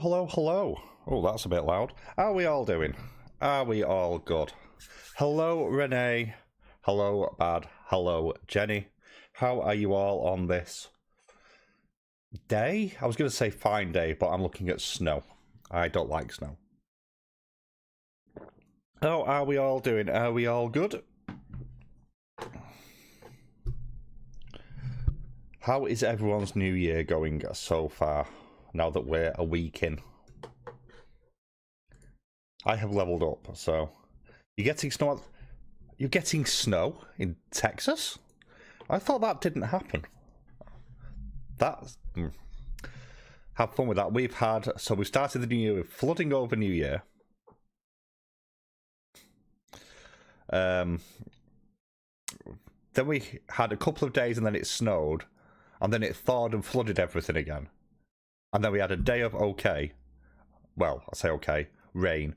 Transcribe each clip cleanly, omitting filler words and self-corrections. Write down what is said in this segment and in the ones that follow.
hello, hello. Oh, that's a bit loud. How are we all doing? Are we all good? Hello, Renee. Hello, Bad. Hello, Jenny. How are you all on this day? I was going to say fine day, but I'm looking at snow. I don't like snow. Oh, are we all doing? Are we all good? How is everyone's new year going so far, now that we're a week in? I have leveled up, so... You're getting snow? You're getting snow in Texas? I thought that didn't happen. That's... Have fun with that. We've had... So we started the new year with flooding over New Year. Then we had a couple of days and then it snowed. And then it thawed and flooded everything again. And then we had a day of okay. Well, I say okay. Rain.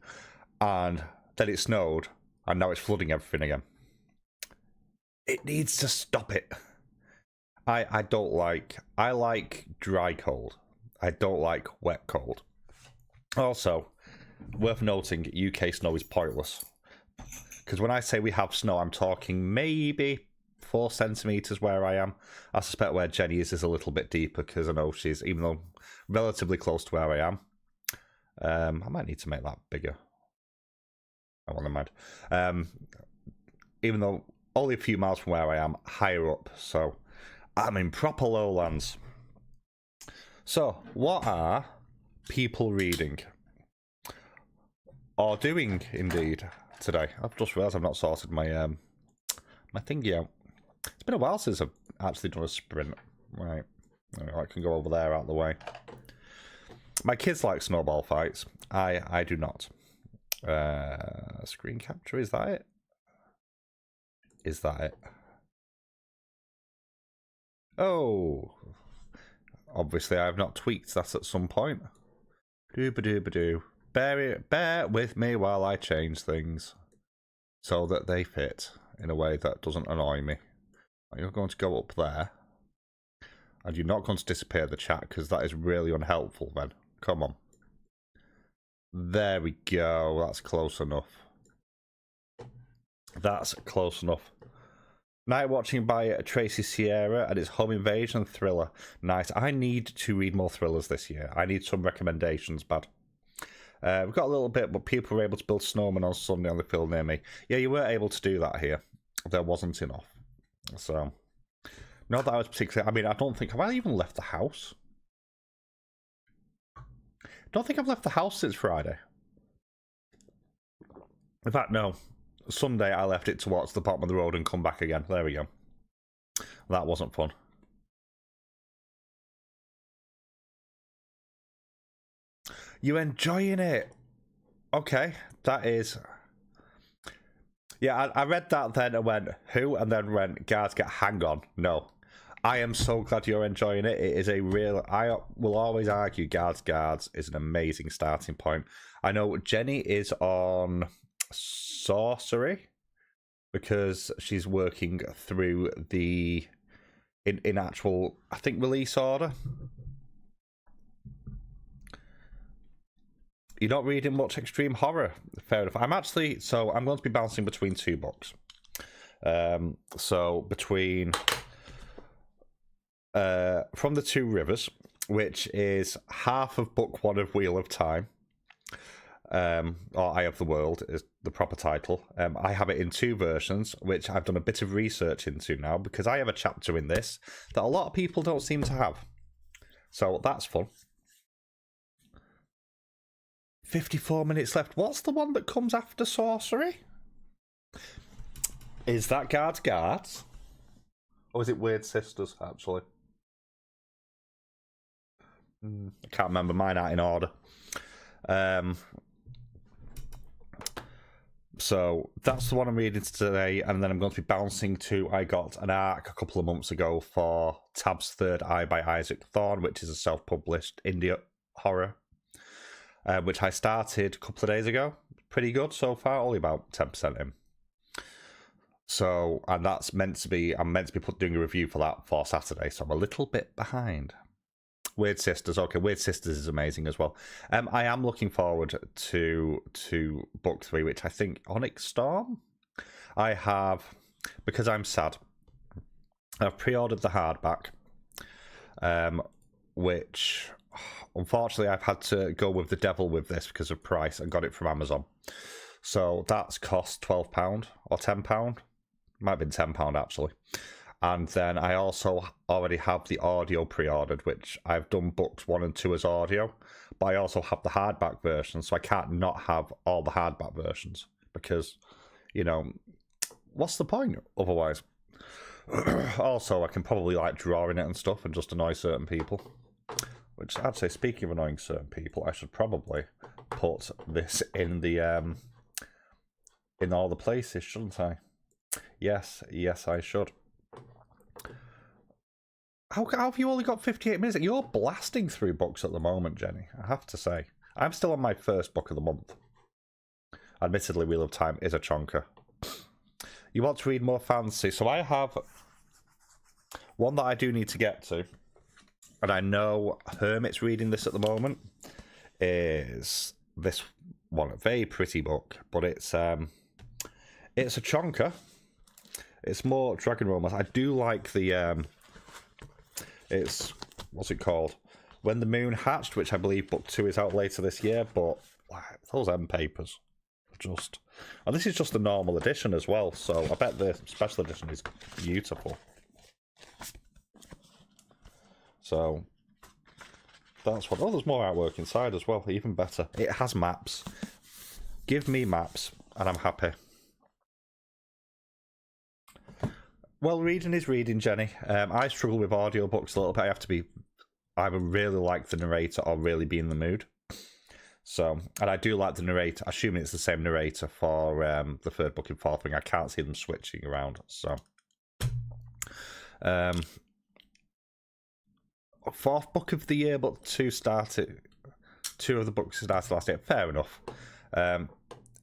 And then it snowed. And now it's flooding everything again. It needs to stop it. I don't like... I like dry cold. I don't like wet cold. Also, worth noting, UK snow is pointless. Because when I say we have snow, I'm talking maybe 4 centimetres where I am. I suspect where Jenny is a little bit deeper, because I know she's, even though relatively close to where I am. I might need to make that bigger. I want to mind. Even though only a few miles from where I am, higher up. So I'm in proper lowlands. So what are people reading? Or doing, indeed, today? I've just realised I've not sorted my my thingy out. It's been a while since I've actually done a sprint. Right. I can go over there out of the way. My kids like snowball fights. I do not. Screen capture, is that it? Is that it? Oh. Obviously I have not tweaked that at some point. Doo-ba-doo-ba-doo. Bear with me while I change things so that they fit in a way that doesn't annoy me. You're going to go up there. And you're not going to disappear the chat, because that is really unhelpful then. Come on. There we go. That's close enough. That's close enough. Night Watching by Tracy Sierra, and it's Home Invasion thriller. Nice. I need to read more thrillers this year. I need some recommendations, bad. We've got a little bit, but people were able to build snowmen on Sunday on the field near me. Yeah, you were able to do that here. There wasn't enough. So, not that I was particularly... I mean, I don't think... Have I even left the house? I don't think I've left the house since Friday. In fact, no. Sunday, I left it towards the bottom of the road and come back again. There we go. That wasn't fun. You enjoying it? Okay, that is... Yeah, I read that then and went, who? And then went, guards get hang on. No. I am so glad you're enjoying it. It is a real... I will always argue guards is an amazing starting point. I know Jenny is on sorcery because she's working through the... In actual, I think, release order. You're not reading much extreme horror. Fair enough. I'm actually... So, I'm going to be bouncing between 2 books. So, between... From the Two Rivers, which is half of book 1 of Wheel of Time. Or Eye of the World is the proper title. I have it in 2 versions, which I've done a bit of research into now, because I have a chapter in this that a lot of people don't seem to have. So, that's fun. 54 minutes left. What's the one that comes after sorcery? Is that guards? Or is it Weird Sisters, actually? I can't remember. Mine aren't in order. So that's the one I'm reading today, and then I'm going to be bouncing to... I got an ARC a couple of months ago for Tab's Third Eye by Isaac Thorne, which is a self-published indie horror. Which I started a couple of days ago. Pretty good so far, only about 10% in. So, and that's meant to be, I'm meant to be doing a review for that for Saturday, so I'm a little bit behind. Weird Sisters. Okay, Weird Sisters is amazing as well. I am looking forward to book 3, which I think Onyx Storm. I have, because I'm sad, I've pre-ordered the hardback, which unfortunately I've had to go with the devil with this because of price. I got it from Amazon, so that's cost £12 or £10. Might have been £10 actually. And then I also already have the audio pre-ordered, which I've done books 1 and 2 as audio, but I also have the hardback version, so I can't not have all the hardback versions because, you know, what's the point otherwise? Also, I can probably like draw in it and stuff and just annoy certain people. Which I'd say, speaking of annoying certain people, I should probably put this in the in all the places, shouldn't I? Yes, I should. How have you only got 58 minutes? You're blasting through books at the moment, Jenny, I have to say. I'm still on my first book of the month. Admittedly, Wheel of Time is a chonker. You want to read more fantasy? So I have one that I do need to get to. And I know Hermit's reading this at the moment. Is this one a very pretty book, but it's a chonker. It's more dragon romance. I do like the it's, what's it called? When the Moon Hatched, which I believe book 2 is out later this year, but those end papers are just... And this is just the normal edition as well, so I bet the special edition is beautiful. So, that's what... Oh, there's more artwork inside as well, even better. It has maps. Give me maps, and I'm happy. Well, reading is reading, Jenny. I struggle with audiobooks a little bit. I have to be either really like the narrator or really be in the mood. So, and I do like the narrator, assuming it's the same narrator for the third book and fourth thing. I can't see them switching around. So, fourth book of the year, but two of the books started last year. Fair enough.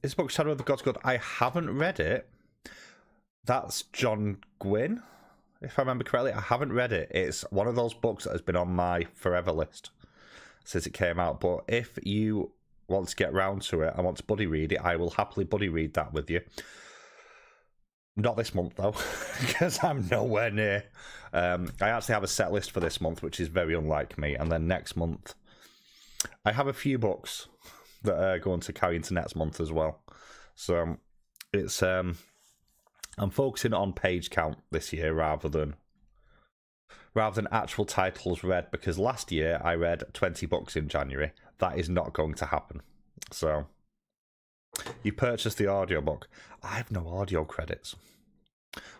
This book, Shadow of the Gods Good, I haven't read it. That's John Gwynne, if I remember correctly. I haven't read it. It's one of those books that has been on my forever list since it came out. But if you want to get round to it, I want to buddy read it, I will happily buddy read that with you. Not this month, though, because I'm nowhere near. I actually have a set list for this month, which is very unlike me. And then next month, I have a few books that are going to carry into next month as well. So it's... I'm focusing on page count this year rather than actual titles read, because last year I read 20 books in January. That is not going to happen. So, you purchased the audiobook. I have no audio credits.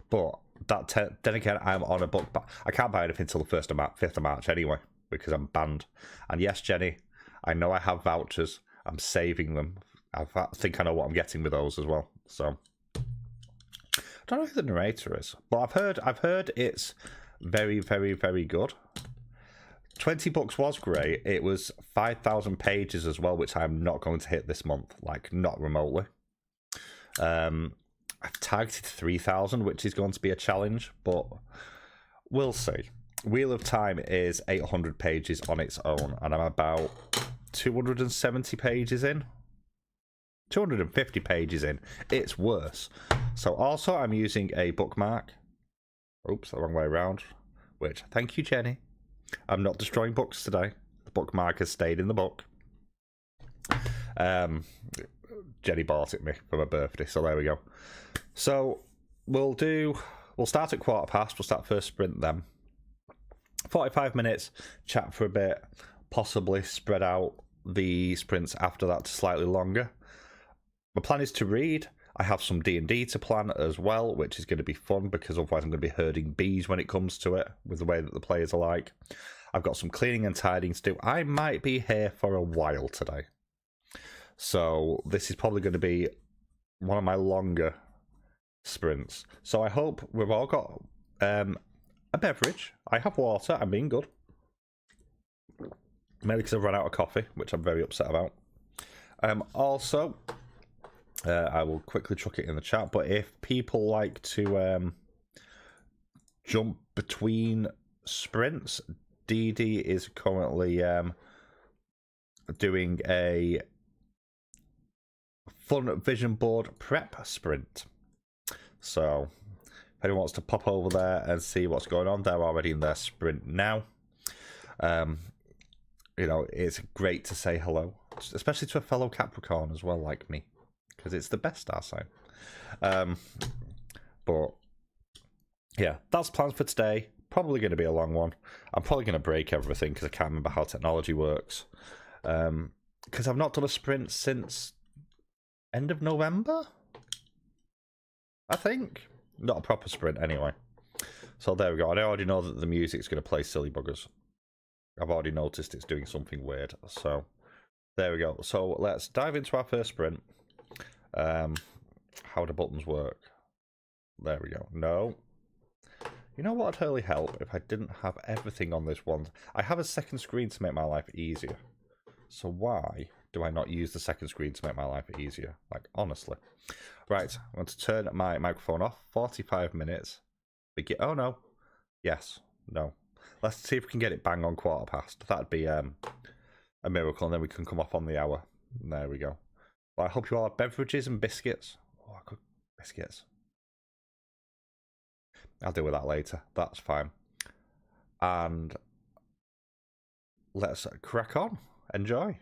But then again, I'm on a book, but I can't buy anything until the 5th of March anyway, because I'm banned. And yes, Jenny, I know I have vouchers. I'm saving them. I think I know what I'm getting with those as well. So... I don't know who the narrator is, but I've heard it's very, very, very good. 20 books was great. It was 5,000 pages as well, which I'm not going to hit this month, like not remotely. I've targeted 3,000, which is going to be a challenge, but we'll see. Wheel of Time is 800 pages on its own, and I'm about 270 pages in. 250 pages in. It's worse. So also I'm using a bookmark. Oops, the wrong way around. Which, thank you, Jenny. I'm not destroying books today. The bookmark has stayed in the book. Jenny bought it me for my birthday, so there we go. So we'll start at 1:15. We'll start first sprint then. 45 minutes, chat for a bit, possibly spread out the sprints after that to slightly longer. My plan is to read. I have some D&D to plan as well, which is going to be fun because otherwise I'm going to be herding bees when it comes to it, with the way that the players are like. I've got some cleaning and tidying to do. I might be here for a while today. So this is probably going to be one of my longer sprints. So I hope we've all got a beverage. I have water. I'm being good. Maybe because I've run out of coffee, which I'm very upset about. Also... I will quickly chuck it in the chat, but if people like to jump between sprints, Dee Dee is currently doing a fun vision board prep sprint. So if anyone wants to pop over there and see what's going on, they're already in their sprint now. You know, it's great to say hello, especially to a fellow Capricorn as well, like me, because it's the best star sign. But yeah, that's plans for today. Probably going to be a long one. I'm probably going to break everything because I can't remember how technology works. Because I've not done a sprint since end of November, I think. Not a proper sprint anyway. So there we go. I already know that the music's going to play Silly Buggers. I've already noticed it's doing something weird. So there we go. So let's dive into our first sprint. How do buttons work? There we go. No. You know what would totally help if I didn't have everything on this one? I have a second screen to make my life easier. So why do I not use the second screen to make my life easier? Like, honestly. Right, I'm going to turn my microphone off. 45 minutes. Oh, no. Yes. No. Let's see if we can get it bang on 1:15. That'd be a miracle, and then we can come off on the hour. There we go. Well, I hope you all have beverages and biscuits. Oh, good biscuits. I'll deal with that later. That's fine. And let's crack on. Enjoy.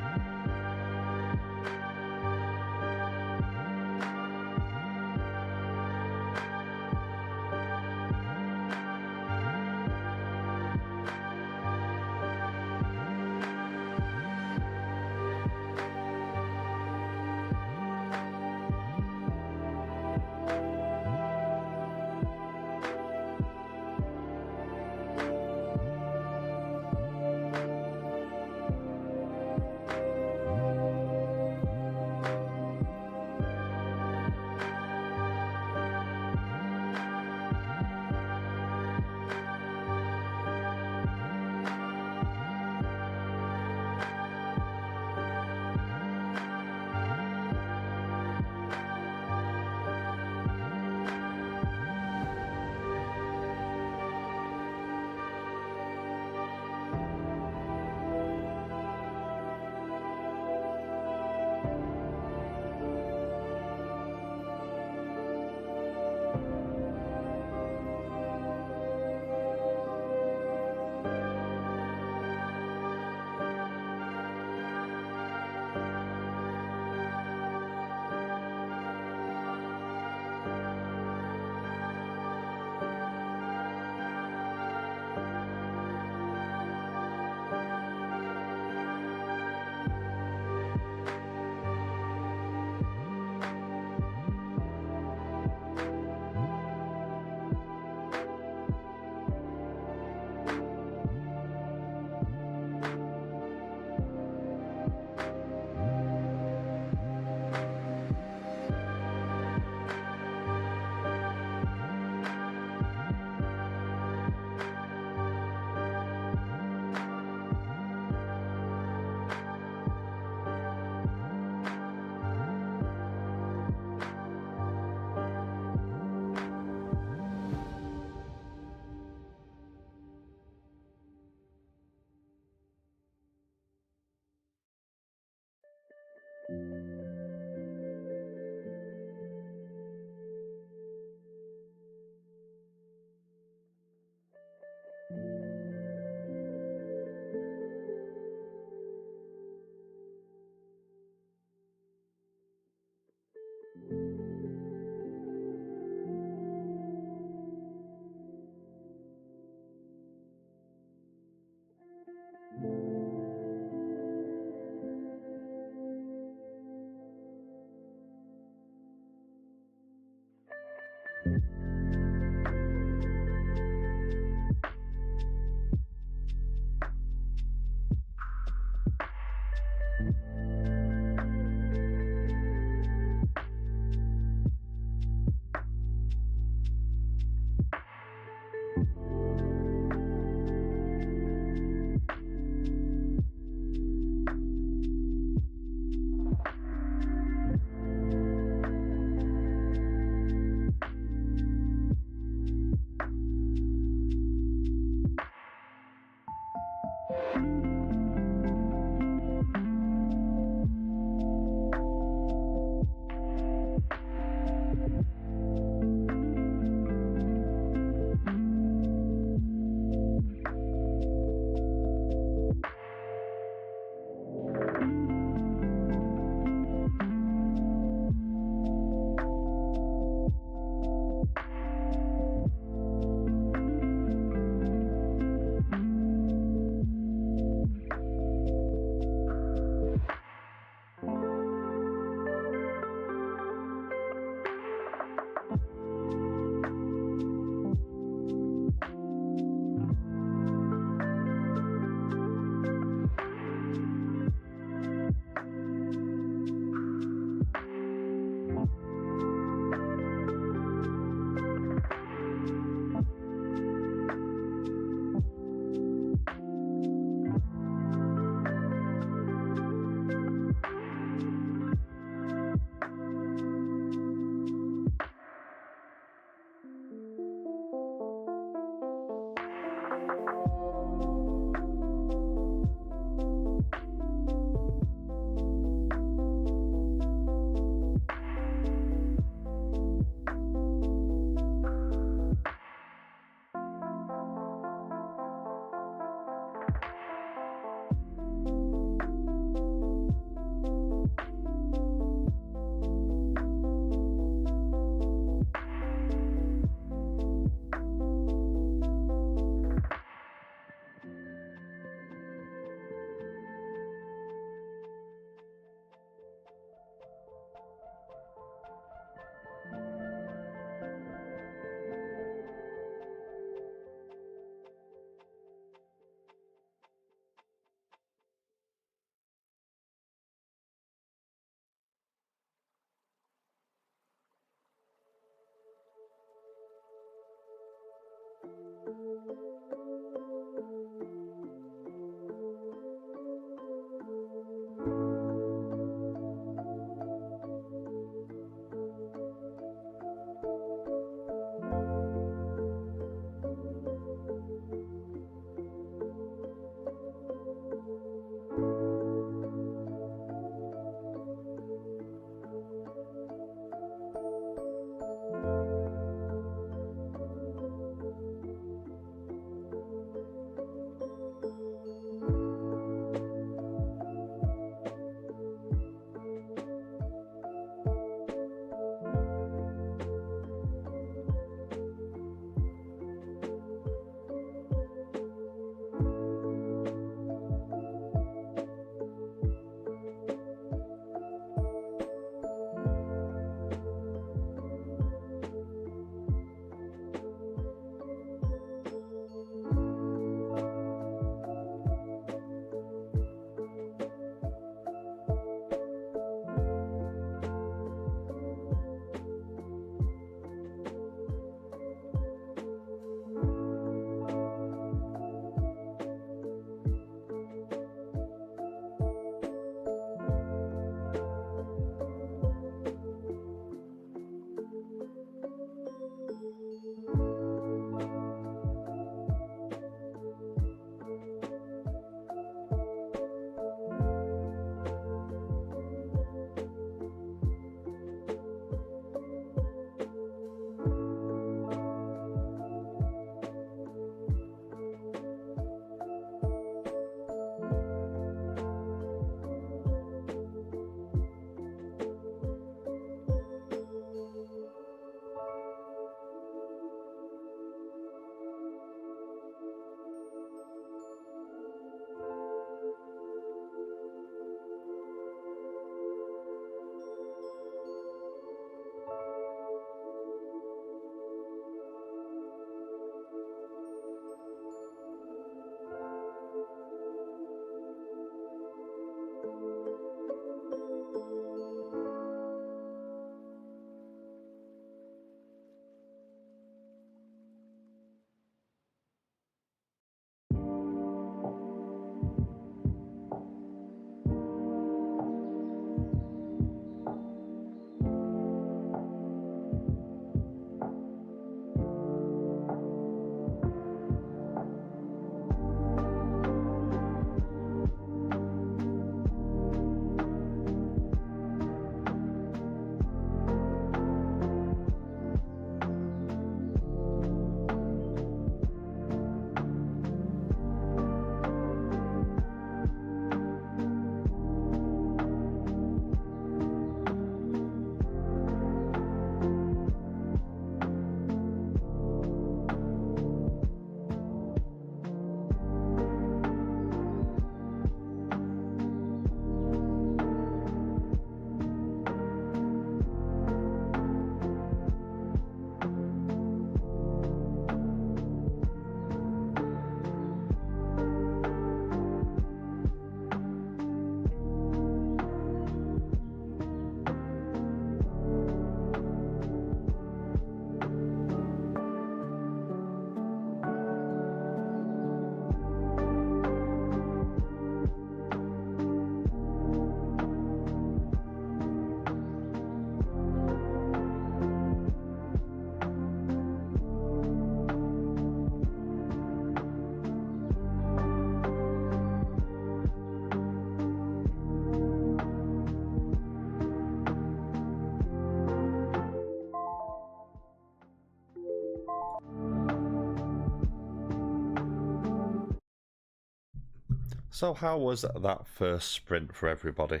So how was that first sprint for everybody?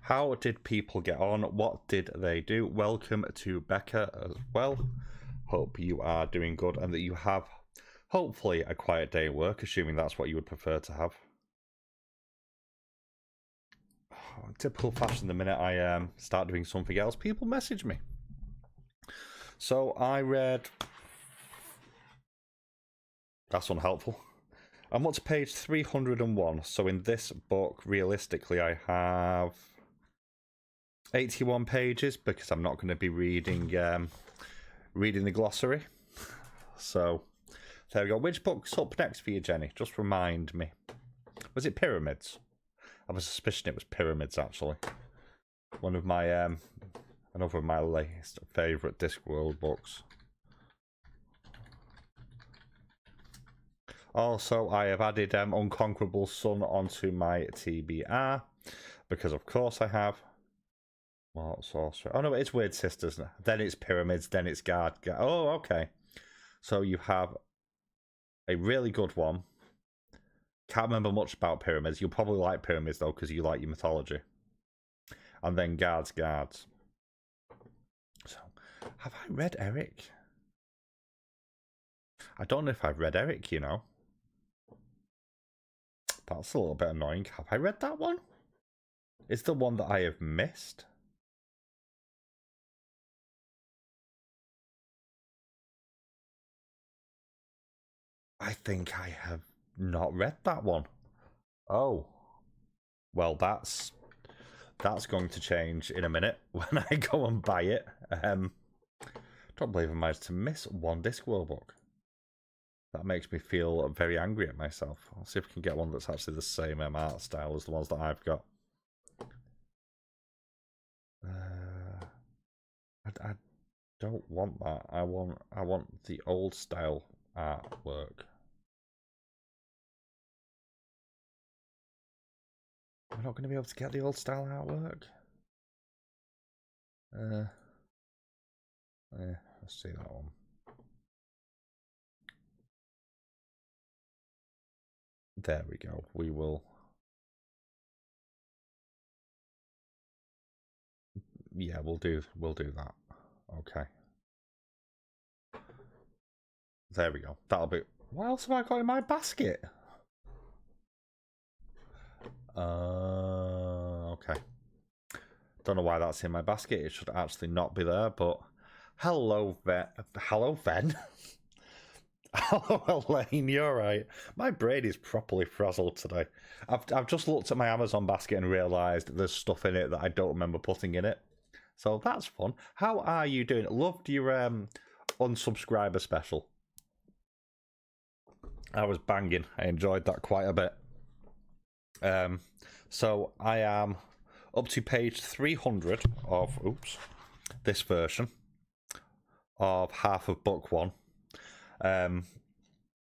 How did people get on? What did they do? Welcome to Becca as well. Hope you are doing good and that you have, hopefully, a quiet day at work, assuming that's what you would prefer to have. Typical fashion, the minute I start doing something else, people message me. So I read... That's unhelpful. I'm up to page 301. So in this book, realistically, I have 81 pages because I'm not going to be reading reading the glossary. So there we go. Which book's up next for you, Jenny? Just remind me. Was it Pyramids? I have a suspicion it was Pyramids, actually. One of my another of my latest favourite Discworld books. Also, I have added Unconquerable Sun onto my TBR because, of course, I have. What sorcery? Oh no, it's Weird Sisters. Then it's Pyramids. Then it's Guard. Oh, okay. So you have a really good one. Can't remember much about Pyramids. You'll probably like Pyramids though because you like your mythology. And then Guards. So, have I read Eric? I don't know if I've read Eric, you know. That's a little bit annoying. Have I read that one? Is the one that I have missed? I think I have not read that one. Oh. Well, that's going to change in a minute when I go and buy it. Don't believe I managed to miss one Discworld book. That makes me feel very angry at myself. I'll see if I can get one that's actually the same art style as the ones that I've got. I don't want that. I want the old style artwork. I'm not going to be able to get the old style artwork. Let's see that one. There we go. We will. Yeah, we'll do that. Okay. There we go. That'll be. What else have I got in my basket? Okay. Don't know why that's in my basket. It should actually not be there, but hello, Hello, Ven. Hello, Elaine. You're right. My brain is properly frazzled today. I've just looked at my Amazon basket and realised there's stuff in it that I don't remember putting in it. So that's fun. How are you doing? Loved your unsubscriber special. I was banging. I enjoyed that quite a bit. So I am up to page 300 of this version of half of book 1.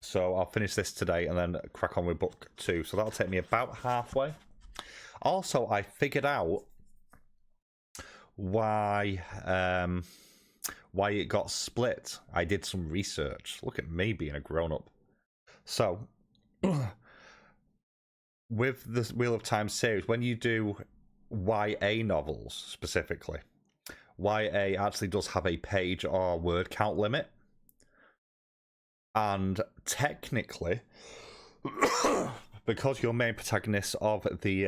So I'll finish this today and then crack on with book 2. So that'll take me about halfway. Also, I figured out why it got split. I did some research. Look at me being a grown-up. So with the Wheel of Time series, when you do YA novels specifically, YA actually does have a page or word count limit. And technically, because your main protagonists of the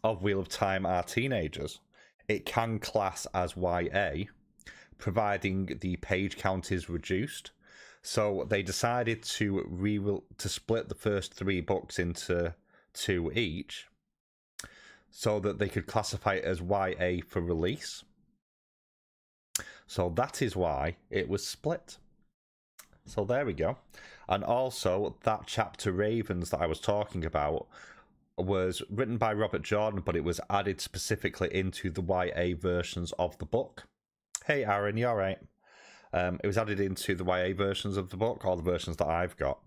of Wheel of Time are teenagers, it can class as YA, providing the page count is reduced. So they decided to split the first 3 books into 2 each, so that they could classify it as YA for release. So that is why it was split. So there we go. And also, that chapter Ravens that I was talking about was written by Robert Jordan, but it was added specifically into the YA versions of the book. Hey Aaron, you alright? It was added into the YA versions of the book, or the versions that I've got,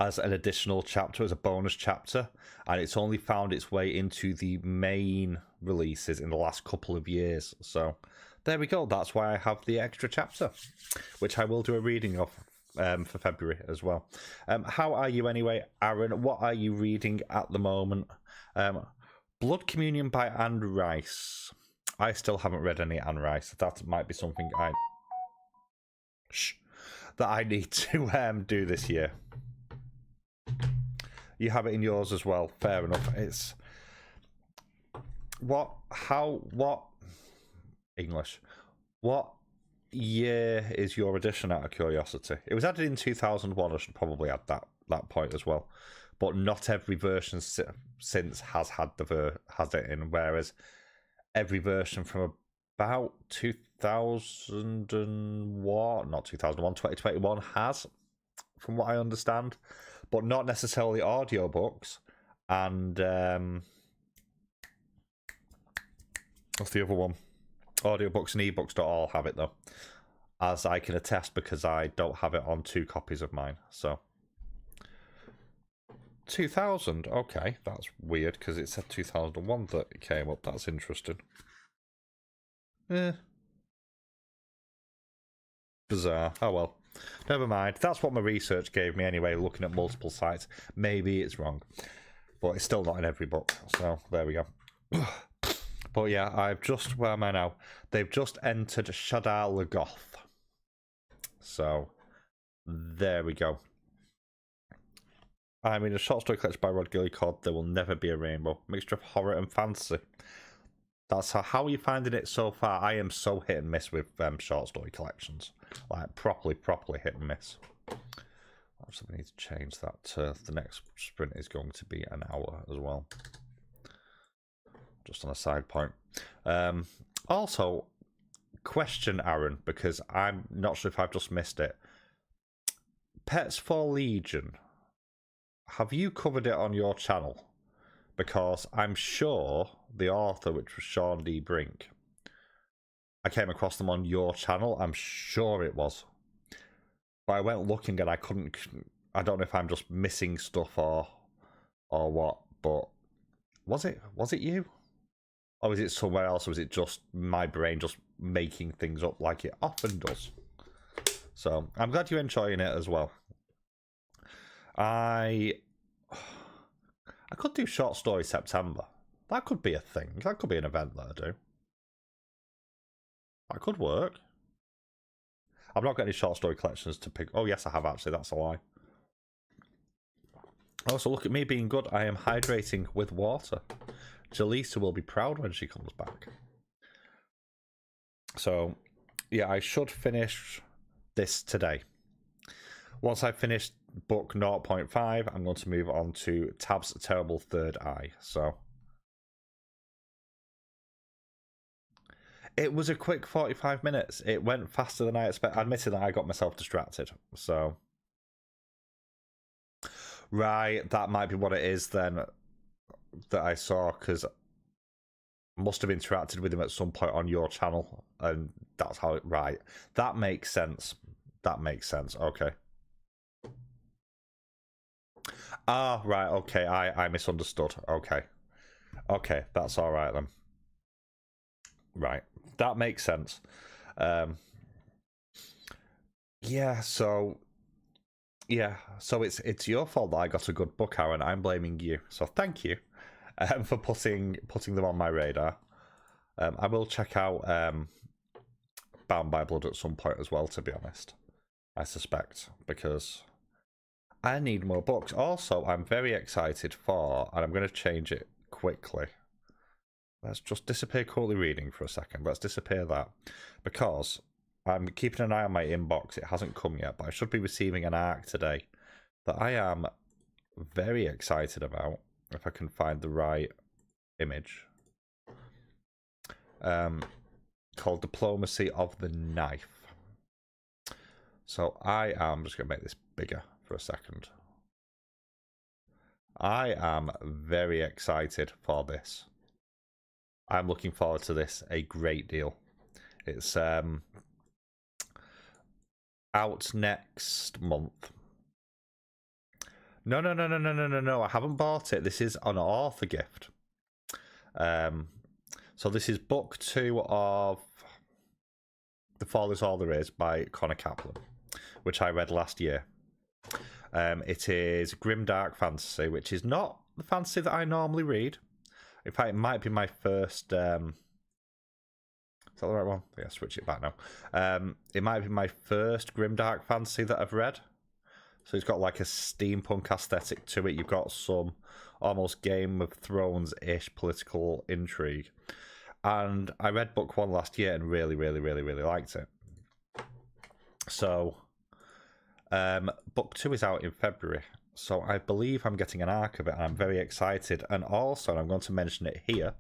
as an additional chapter, as a bonus chapter, and it's only found its way into the main releases in the last couple of years. So there we go. That's why I have the extra chapter, which I will do a reading of for February as well. How are you anyway, Aaron? What are you reading at the moment? Blood Communion by Anne Rice. I still haven't read any Anne Rice. That might be something that I need to do this year. You have it in yours as well. Fair enough. It's what English. What year is your edition, out of curiosity? It was added in 2001. I should probably add that point as well. But not every version since has had has it in, whereas every version from about 2021 has, from what I understand, but not necessarily audiobooks. And what's the other one? Audiobooks and ebooks don't all have it though, as I can attest, because I don't have it on 2 copies of mine. So 2000, okay, that's weird because it said 2001 that it came up. That's interesting. Bizarre. Oh well, never mind. That's what my research gave me anyway, looking at multiple sites. Maybe it's wrong, but it's still not in every book, so there we go. But yeah, where am I now? They've just entered Shadar Lagoth, so there we go. I mean, a short story collection by Rod Gilly called There Will Never Be a Rainbow. Mixture of horror and fantasy. That's how are you finding it so far? I am so hit and miss with short story collections. Like, properly hit and miss. Actually, we need to change that to the next sprint is going to be an hour as well. Just on a side point. Also, question, Aaron, because I'm not sure if I've just missed it. Pets for Legion. Have you covered it on your channel? Because I'm sure the author, which was Sean D. Brink, I came across them on your channel. I'm sure it was. But I went looking and I couldn't. I don't know if I'm just missing stuff or what. But was it you? Or is it somewhere else? Or is it just my brain just making things up like it often does? So I'm glad you're enjoying it as well. I could do Short Story September. That could be a thing. That could be an event that I do. That could work. I've not got any short story collections to pick. Oh, yes, I have actually. That's a lie. Also, look at me being good. I am hydrating with water. Jaleesa will be proud when she comes back. So, yeah, I should finish this today. Once I've finished book 0.5, I'm going to move on to Tab's Terrible Third Eye. So it was a quick 45 minutes. It went faster than I expected. I admitted that I got myself distracted. So right, that might be what it is then that I saw, because I must have interacted with him at some point on your channel, and that's how it. Right, that makes sense. That makes sense. Okay. Ah, right, okay, I misunderstood. Okay. Okay, that's all right then. Right, that makes sense. Yeah, so it's your fault that I got a good book, Aaron. I'm blaming you. So thank you for putting them on my radar. I will check out Bound by Blood at some point as well, to be honest. I suspect, because I need more books. Also, I'm very excited for, and I'm going to change it quickly. Let's just disappear currently reading for a second. Let's disappear that, because I'm keeping an eye on my inbox. It hasn't come yet, but I should be receiving an ARC today that I am very excited about, if I can find the right image. Called Diplomacy of the Knife. So I am just going to make this bigger for a second. I am very excited for this. I'm looking forward to this a great deal. It's out next month. No. I haven't bought it. This is an author gift. So this is book 2 of The Fall Is All There Is by Connor Kaplan, which I read last year. It is grimdark fantasy, which is not the fantasy that I normally read. In fact, it might be my first... Is that the right one? Yeah, switch it back now. It might be my first grimdark fantasy that I've read. So it's got like a steampunk aesthetic to it. You've got some almost Game of Thrones-ish political intrigue. And I read book 1 last year and really, really, really, really liked it. So, book 2 is out in February. So I believe I'm getting an arc of it, and I'm very excited. And also, I'm going to mention it here,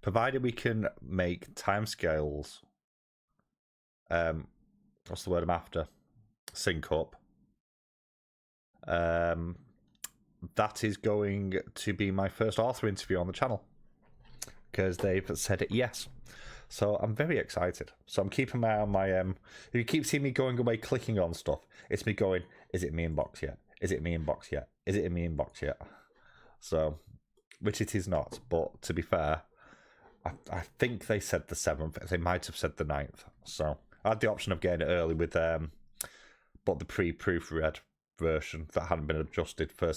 provided we can make timescales, what's the word I'm after? Sync up. That is going to be my first author interview on the channel, because they've said it yes. So I'm very excited. So I'm keeping my eye on my... if you keep seeing me going away clicking on stuff, it's me going, is it in my inbox yet? Is it in my inbox yet? Is it in my inbox yet? So, which it is not. But to be fair, I think they said the 7th. They might have said the 9th. So I had the option of getting it early with but the pre-proofread version that hadn't been adjusted for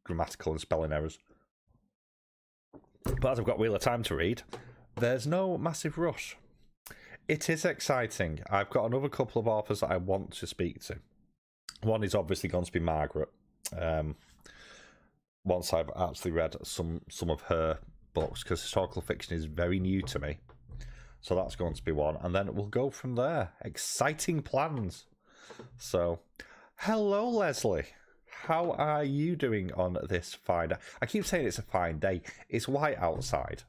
grammatical and spelling errors. But as I've got Wheel of Time to read, there's no massive rush. It is exciting. I've got another couple of authors that I want to speak to. One is obviously going to be Margaret. Once I've actually read some of her books, because historical fiction is very new to me. So that's going to be one. And then we'll go from there. Exciting plans. So, hello, Leslie. How are you doing on this fine day? I keep saying it's a fine day. It's white outside.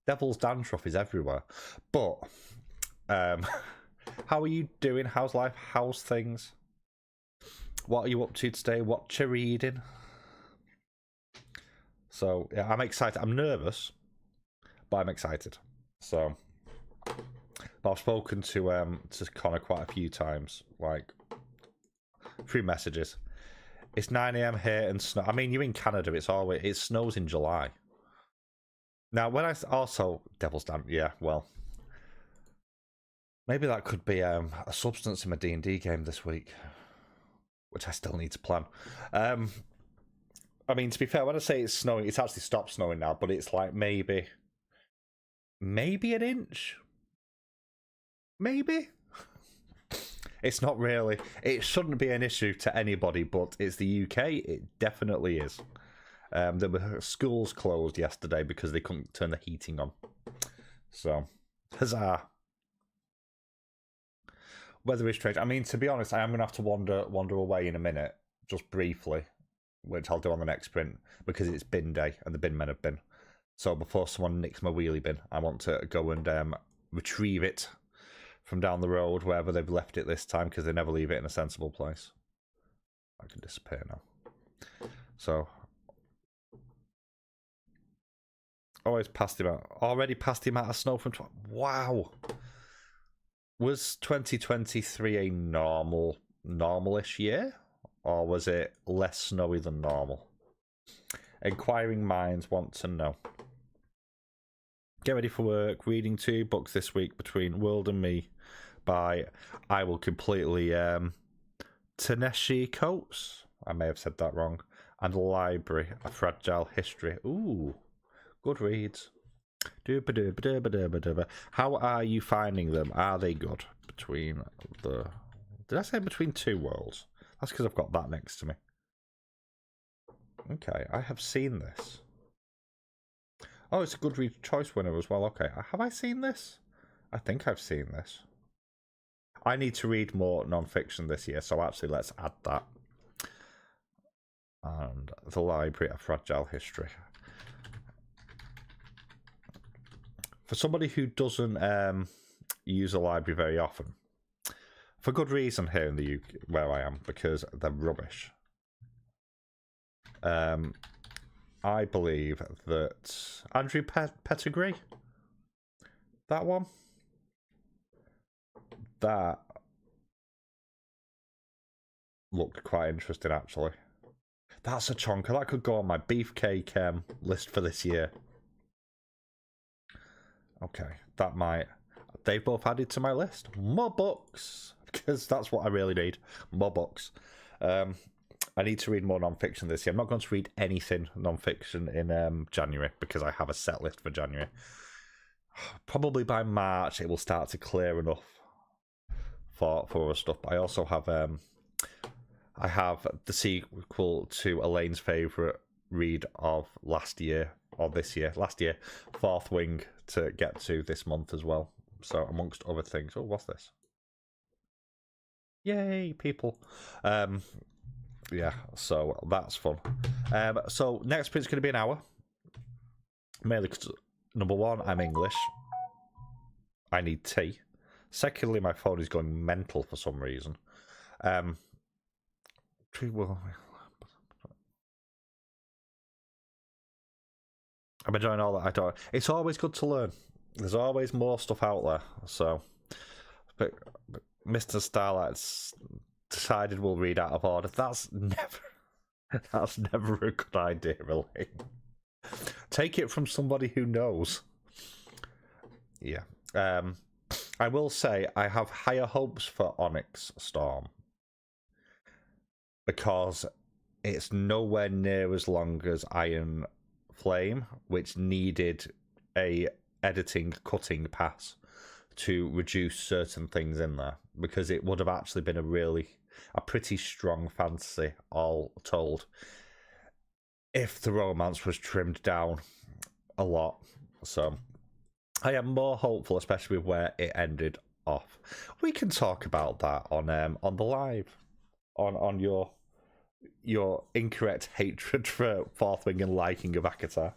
Devil's dandruff is everywhere. But, how are you doing? How's life? How's things? What are you up to today? What you reading? So, yeah, I'm excited. I'm nervous, but I'm excited. So, but I've spoken to Connor quite a few times, like through messages. It's 9 AM here and snow. I mean, you're in Canada. It snows in July. Now, when I also Devil's Damn, yeah, well, maybe that could be a substance in my D&D game this week, which I still need to plan. I mean, to be fair, when I say it's snowing, it's actually stopped snowing now, but it's like maybe an inch. Maybe. It's not really. It shouldn't be an issue to anybody, but it's the UK. It definitely is. There were schools closed yesterday because they couldn't turn the heating on. So, huzzah. Weather is strange. I mean, to be honest, I am going to have to wander away in a minute, just briefly, which I'll do on the next print, because it's bin day and the bin men have been. So before someone nicks my wheelie bin, I want to go and retrieve it from down the road, wherever they've left it this time, because they never leave it in a sensible place. I can disappear now. So, always past him out. Already past the amount of snow from... Wow! Was 2023 a normal-ish year? Or was it less snowy than normal? Inquiring minds want to know. Get ready for work. Reading 2 books this week between World and Me by, I will completely, Ta-Nehisi Coates. I may have said that wrong. And Library, A Fragile History. Ooh, good reads. How are you finding them? Are they good? Between the... Did I say between 2 worlds? That's because I've got that next to me. Okay, I have seen this. Oh, it's a Goodreads Choice winner as well. Okay, have I seen this? I think I've seen this. I need to read more non-fiction this year, so actually let's add that. And The Library, A Fragile History. For somebody who doesn't use a library very often, for good reason here in the UK, where I am, because they're rubbish. I believe that Andrew Pettigrew, that one, that looked quite interesting actually. That's a chonker. That could go on my beefcake list for this year. Okay, that might... They've both added to my list. More books. because that's what I really need. More books. I need to read more non-fiction this year. I'm not going to read anything non-fiction in January because I have a set list for January. Probably by March it will start to clear enough for other stuff. But I also have I have the sequel to Elaine's favourite read of last year, Fourth Wing, to get to this month as well. So amongst other things. Oh, what's this? Yay, people. Yeah, so that's fun. So next print's going to be an hour. Mainly because, number one, I'm English. I need tea. Secondly, my phone is going mental for some reason. I'm enjoying all that. I don't. It's always good to learn. There's always more stuff out there. So, but Mr. Starlight's decided we'll read out of order. That's never a good idea, really. Take it from somebody who knows. Yeah. I will say I have higher hopes for Onyx Storm because it's nowhere near as long as Iron Flame, which needed a cutting pass to reduce certain things in there, because it would have actually been a pretty strong fantasy, all told, if the romance was trimmed down a lot. So I am more hopeful, especially with where it ended off. We can talk about that on the live, on your incorrect hatred for Fourth Wing and liking of Akatar,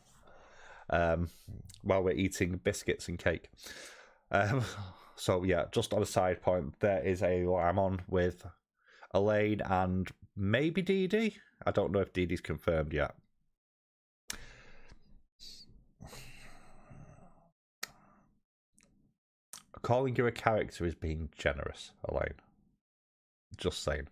while we're eating biscuits and cake. So yeah, just on a side point, there is I'm on with Elaine and maybe Dee Dee. I don't know if Dee Dee's confirmed yet. Calling you a character is being generous, Elaine. Just saying.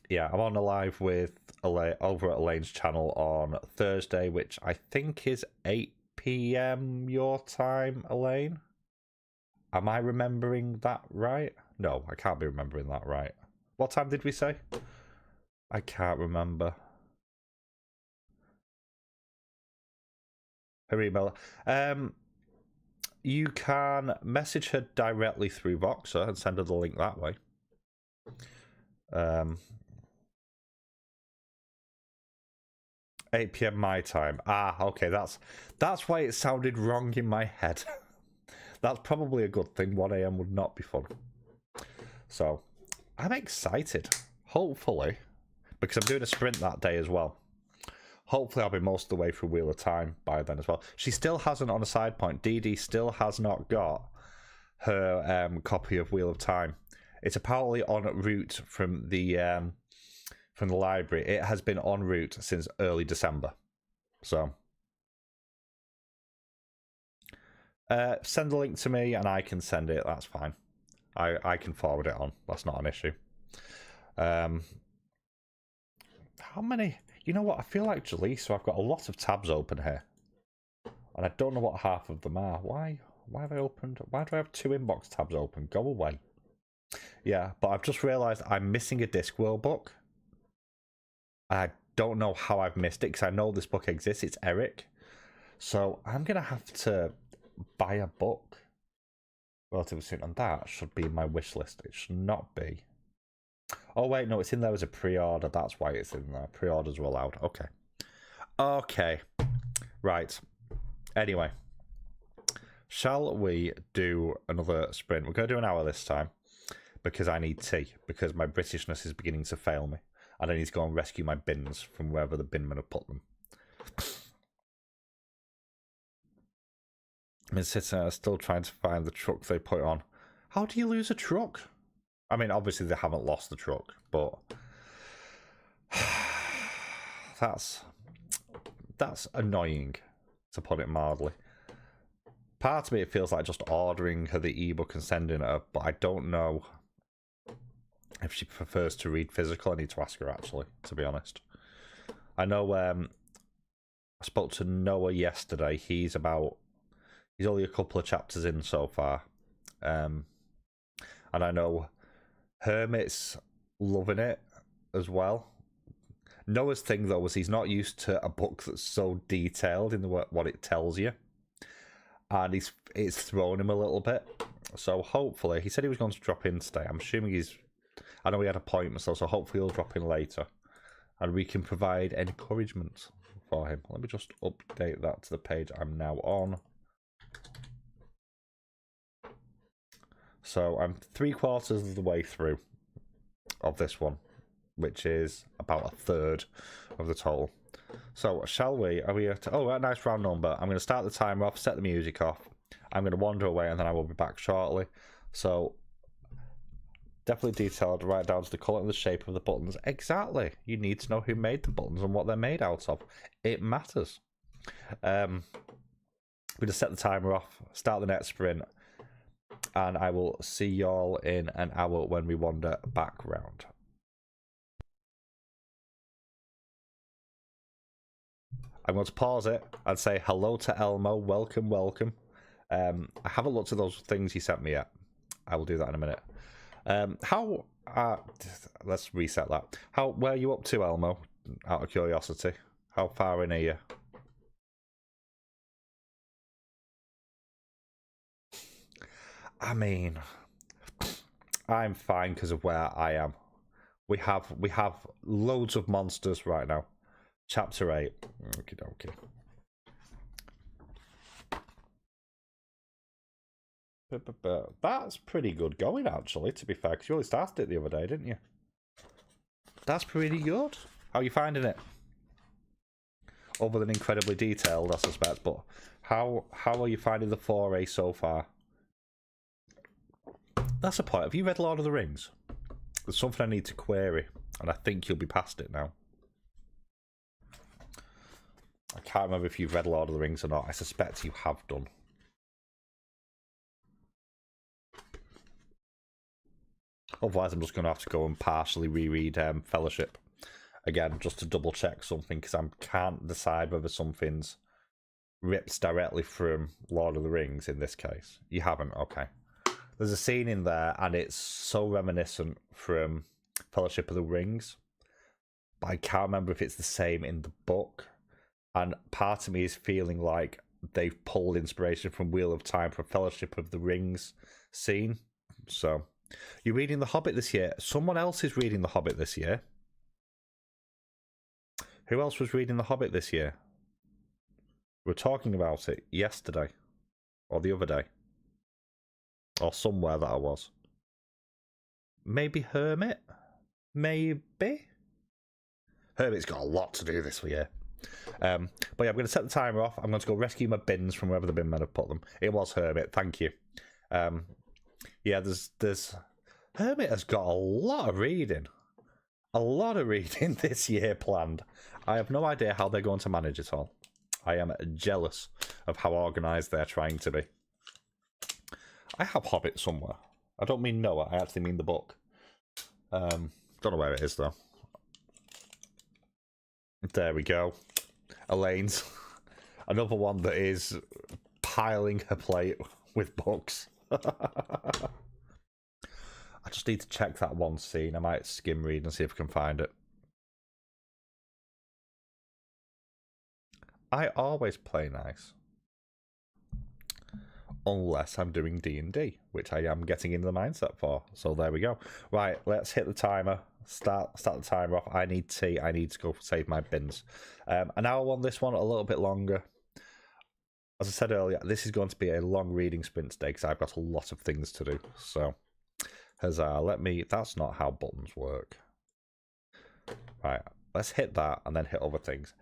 Yeah, I'm on a live with Elaine over at Elaine's channel on Thursday, which I think is 8 PM your time, Elaine. Am I remembering that right? No, I can't be remembering that right. What time did we say? I can't remember. Her email. You can message her directly through Voxer and send her the link that way. 8 PM my time. Ah, okay, that's why it sounded wrong in my head. That's probably a good thing. 1 AM would not be fun. So, I'm excited. Hopefully, because I'm doing a sprint that day as well. Hopefully I'll be most of the way through Wheel of Time by then as well. She still hasn't, on a side point, Dee Dee still has not got her copy of Wheel of Time. It's apparently en route from the library. It has been en route since early December. So send the link to me and I can send it. That's fine. I can forward it on. That's not an issue. How many? You know what? I feel like Jillian, so I've got a lot of tabs open here. And I don't know what half of them are. Why have I opened? Why do I have 2 inbox tabs open? Go away. Yeah, but I've just realised I'm missing a Discworld book. I don't know how I've missed it, because I know this book exists. It's Eric. So I'm going to have to buy a book relatively soon. And that should be in my wish list. It should not be. Oh, wait, no, it's in there as a pre-order. That's why it's in there. Pre-orders are allowed. Okay. Okay. Right. Anyway. Shall we do another sprint? We're going to do an hour this time because I need tea, because my Britishness is beginning to fail me. And I need to go and rescue my bins from wherever the binmen have put them. I'm sitting there still trying to find the truck they put on. How do you lose a truck? I mean, obviously they haven't lost the truck, but that's annoying, to put it mildly. Part of me, it feels like just ordering her the ebook and sending her, but I don't know if she prefers to read physical. I need to ask her, actually, to be honest. I know I spoke to Noah yesterday. He's only a couple of chapters in so far. And I know Hermit's loving it as well. Noah's thing, though, was he's not used to a book that's so detailed in what it tells you. And it's thrown him a little bit. So hopefully, he said he was going to drop in today. I'm assuming I know he had appointments, though, so hopefully he'll drop in later. And we can provide encouragement for him. Let me just update that to the page I'm now on. So I'm 3/4 of the way through of this one, which is about 1/3 of the total. So shall we? Are we at? Oh, a nice round number. I'm going to start the timer off, set the music off. I'm going to wander away, and then I will be back shortly. So definitely detailed right down to the colour and the shape of the buttons. Exactly. You need to know who made the buttons and what they're made out of. It matters. I'm going to set the timer off, start the next sprint, and I will see y'all in an hour when we wander back round. I'm going to pause it and say hello to Elmo. Welcome, welcome. I haven't looked at those things you sent me yet. I will do that in a minute. Let's reset that. Where are you up to, Elmo? Out of curiosity. How far in are you? I mean, I'm fine because of where I am. We have loads of monsters right now. Chapter 8. Okie dokie. That's pretty good going, actually, to be fair, because you only started it the other day, didn't you? That's pretty good. How are you finding it? Other than incredibly detailed, I suspect, but how are you finding the foray so far? That's a point. Have you read Lord of the Rings? There's something I need to query, and I think you'll be past it now. I can't remember if you've read Lord of the Rings or not. I suspect you have done. Otherwise, I'm just going to have to go and partially reread Fellowship again, just to double check something, because I can't decide whether something's ripped directly from Lord of the Rings in this case. You haven't? Okay. There's a scene in there, and it's so reminiscent from Fellowship of the Rings, but I can't remember if it's the same in the book. And part of me is feeling like they've pulled inspiration from Wheel of Time for Fellowship of the Rings scene. So, you're reading The Hobbit this year. Someone else is reading The Hobbit this year. Who else was reading The Hobbit this year? We were talking about it yesterday. Or the other day. Or somewhere that I was. Maybe Hermit? Maybe? Hermit's got a lot to do this year. But yeah, I'm going to set the timer off. I'm going to go rescue my bins from wherever the bin men have put them. It was Hermit, thank you. Yeah, there's Hermit has got a lot of reading. A lot of reading this year planned. I have no idea how they're going to manage it all. I am jealous of how organised they're trying to be. I have Hobbit somewhere. I don't mean Noah, I actually mean the book. Don't know where it is though. There we go. Elaine's. Another one that is piling her plate with books. I just need to check that one scene. I might skim read and see if I can find it. I always play nice. Unless I'm doing D&D, which I am getting into the mindset for. So there we go. Right, let's hit the timer. Start the timer off. I need tea. I need to go save my bins. An hour on this one, a little bit longer. As I said earlier, this is going to be a long reading sprint today because I've got a lot of things to do. So, huzzah, that's not how buttons work. Right, let's hit that and then hit other things.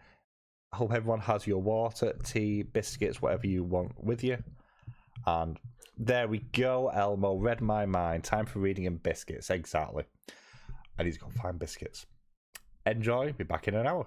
I hope everyone has your water, tea, biscuits, whatever you want with you. And there we go, Elmo. Read my mind. Time for reading and biscuits. Exactly. I need to go find biscuits. Enjoy. Be back in an hour.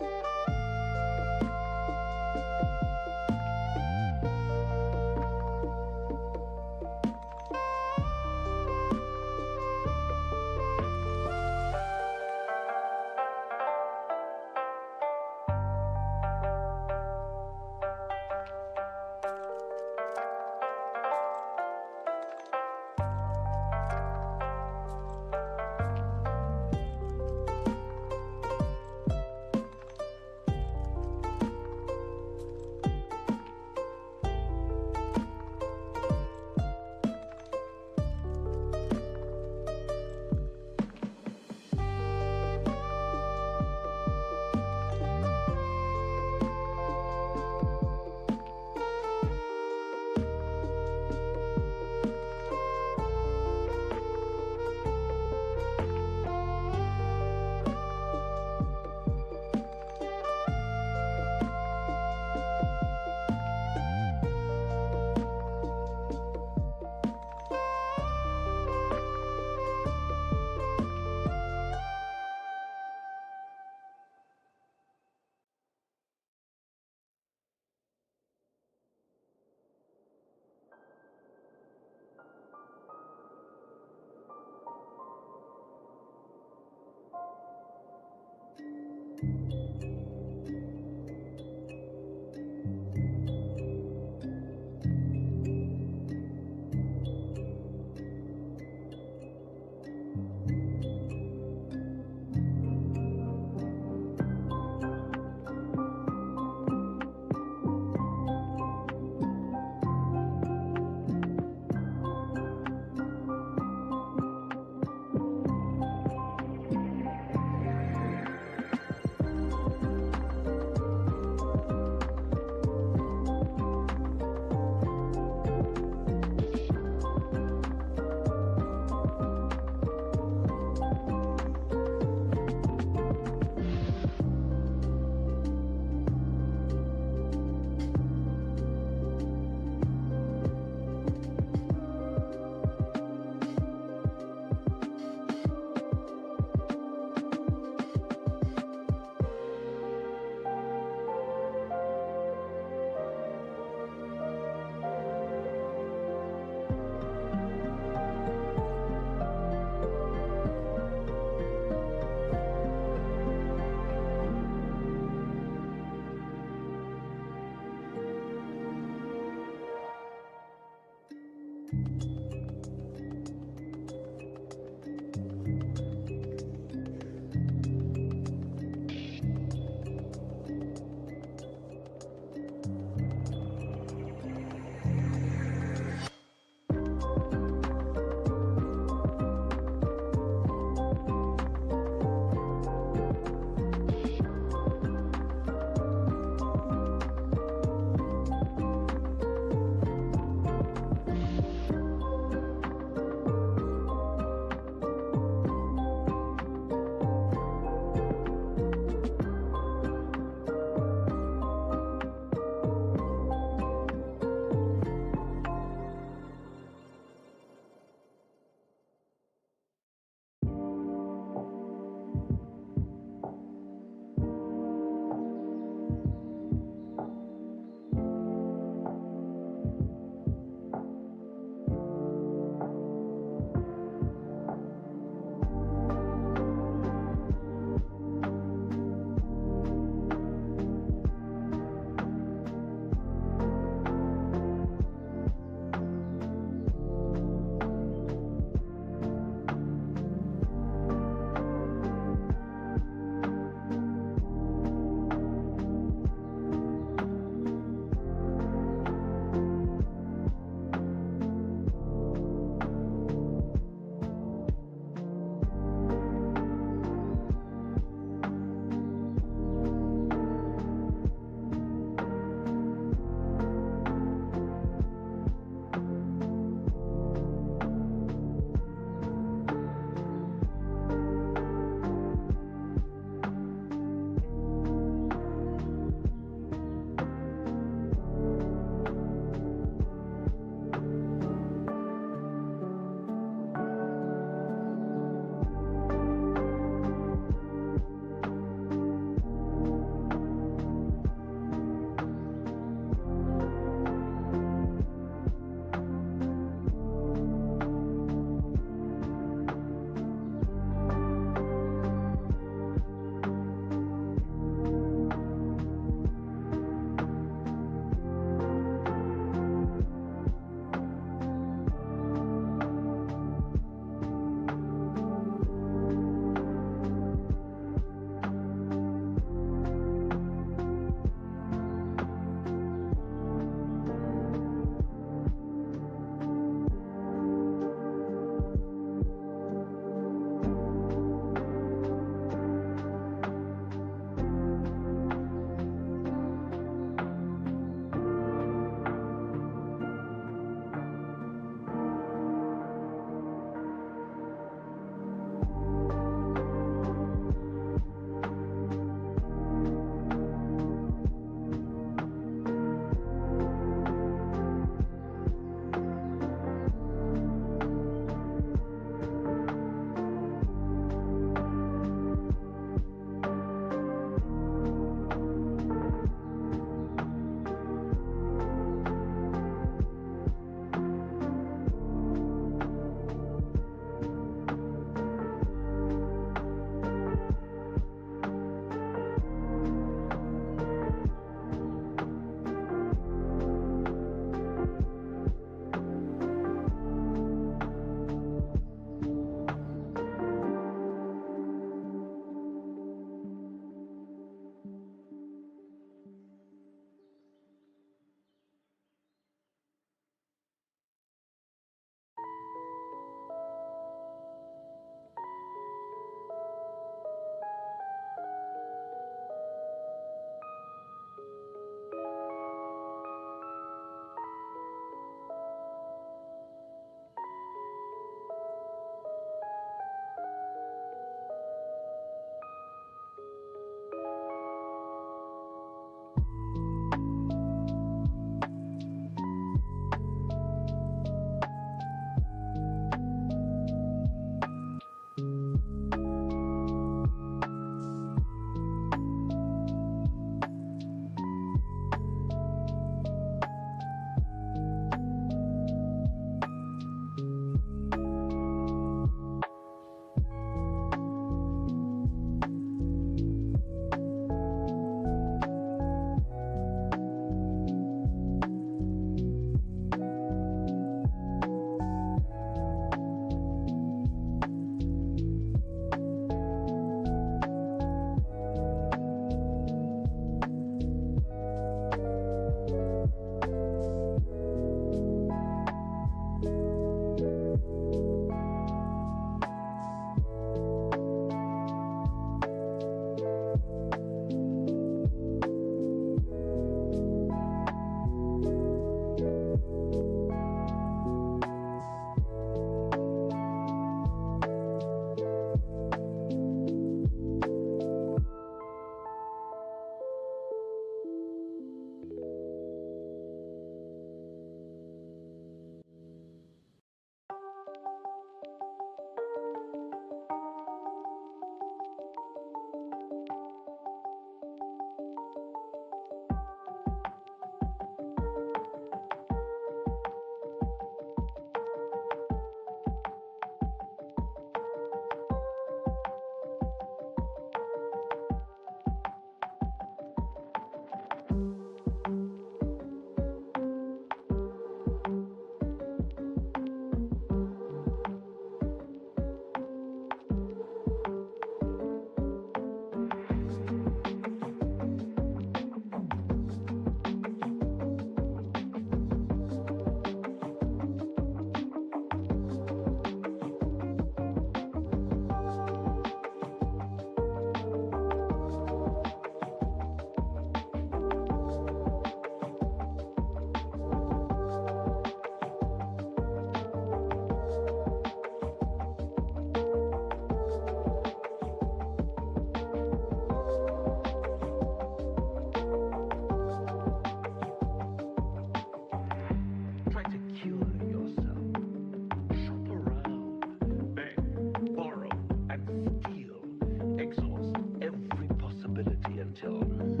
till none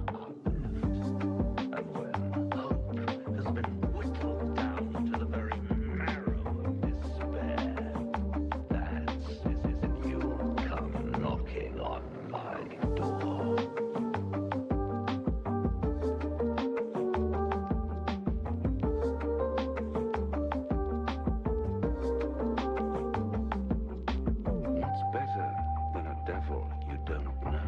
are left. And when hope has been whittled down to the very marrow of despair, that's when you come knocking on my door. It's better than a devil you don't know.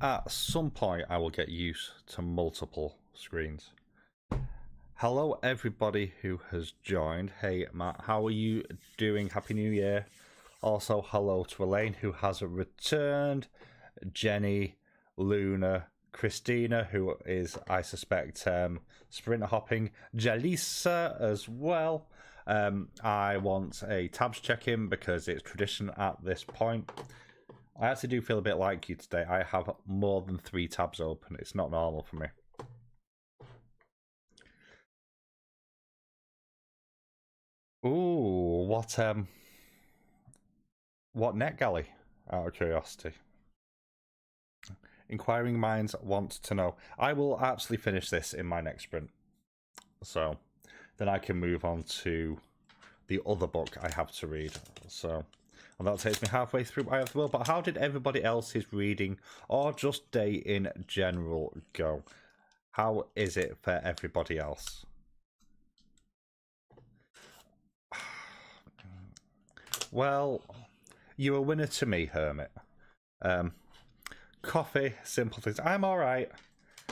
at some point I will get used to multiple screens. Hello everybody who has joined. Hey Matt, how are you doing? Happy New Year. Also hello to Elaine who has returned, Jenny, Luna, Christina who is, I suspect, sprint hopping, Jalisa as well. I want a tabs check-in because it's tradition at this point. I actually do feel a bit like you today. I have more than 3 tabs open. It's not normal for me. Ooh, what NetGalley, out of curiosity? Inquiring minds want to know. I will actually finish this in my next sprint. So then I can move on to the other book I have to read. So, and that takes me halfway through Eye of the World. But how did everybody else's reading or just day in general go? How is it for everybody else? Well, you're a winner to me, Hermit. Coffee, simple things. I'm alright.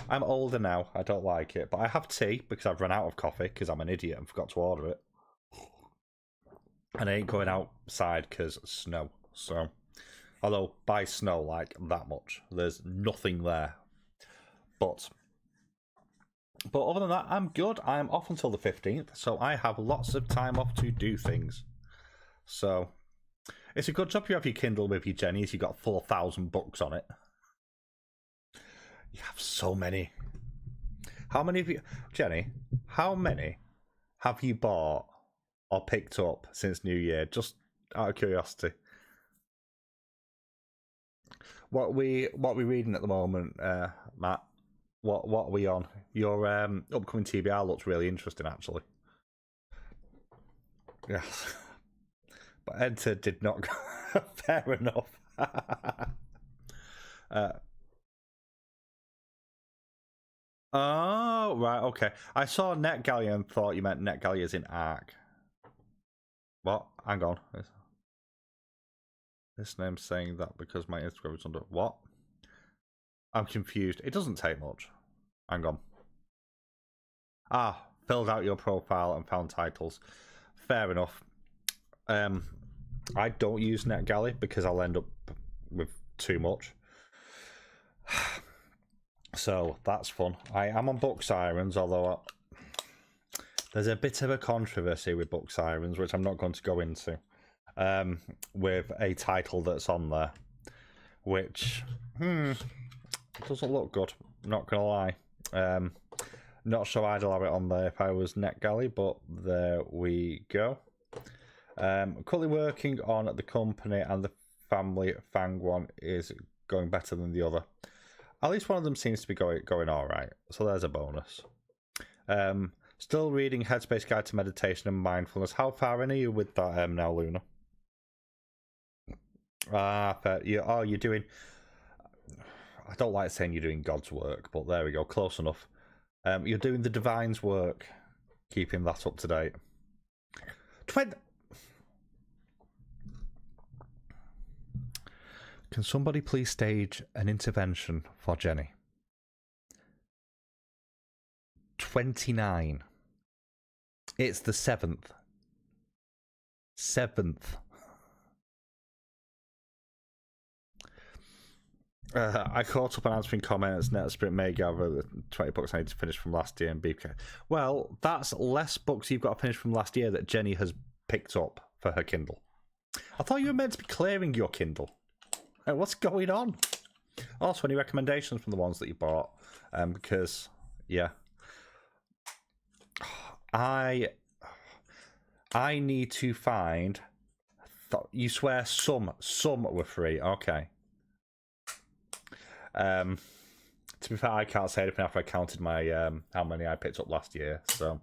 I'm older now. I don't like it. But I have tea because I've run out of coffee because I'm an idiot and forgot to order it. And I ain't going outside because snow. So, although by snow, like that much. There's nothing there. But other than that, I'm good. I'm off until the 15th. So I have lots of time off to do things. So, it's a good job you have your Kindle with you, Jenny, as you got 4,000 books on it. You have so many. How many of you... Jenny, how many have you bought or picked up since New Year? Just out of curiosity. What we reading at the moment, Matt? What are we on? Your upcoming TBR looks really interesting, actually. Yes. But Enter did not go. Fair enough. Oh, right, okay. I saw NetGalley and thought you meant NetGalley as in Arc. What? Hang on. This name's saying that because my Instagram is under... What? I'm confused. It doesn't take much. Hang on. Ah, filled out your profile and found titles. Fair enough. I don't use NetGalley because I'll end up with too much. So that's fun. I am on Book Sirens, although there's a bit of a controversy with Book Sirens, which I'm not going to go into, with a title that's on there, which doesn't look good. Not gonna lie. Not sure I'd allow it on there if I was NetGalley, but there we go. Currently working on the company, and the family Fang one is going better than the other. At least one of them seems to be going all right, so there's a bonus. Still reading Headspace Guide to Meditation and Mindfulness. How far in are you with that now, Luna? Fair. You're doing... I don't like saying you're doing God's work, but there we go, close enough. You're doing the Divine's work, keeping that up to date. Can somebody please stage an intervention for Jenny? 29. It's the 7th. 7th. I caught up on answering comments. NetSprint may gather the 20 books I need to finish from last year and BK. Well, that's less books you've got to finish from last year that Jenny has picked up for her Kindle. I thought you were meant to be clearing your Kindle. What's going on? Also, any recommendations from the ones that you bought? Because, yeah. I need to find... You swear some were free. Okay. To be fair, I can't say anything after I counted my how many I picked up last year. So,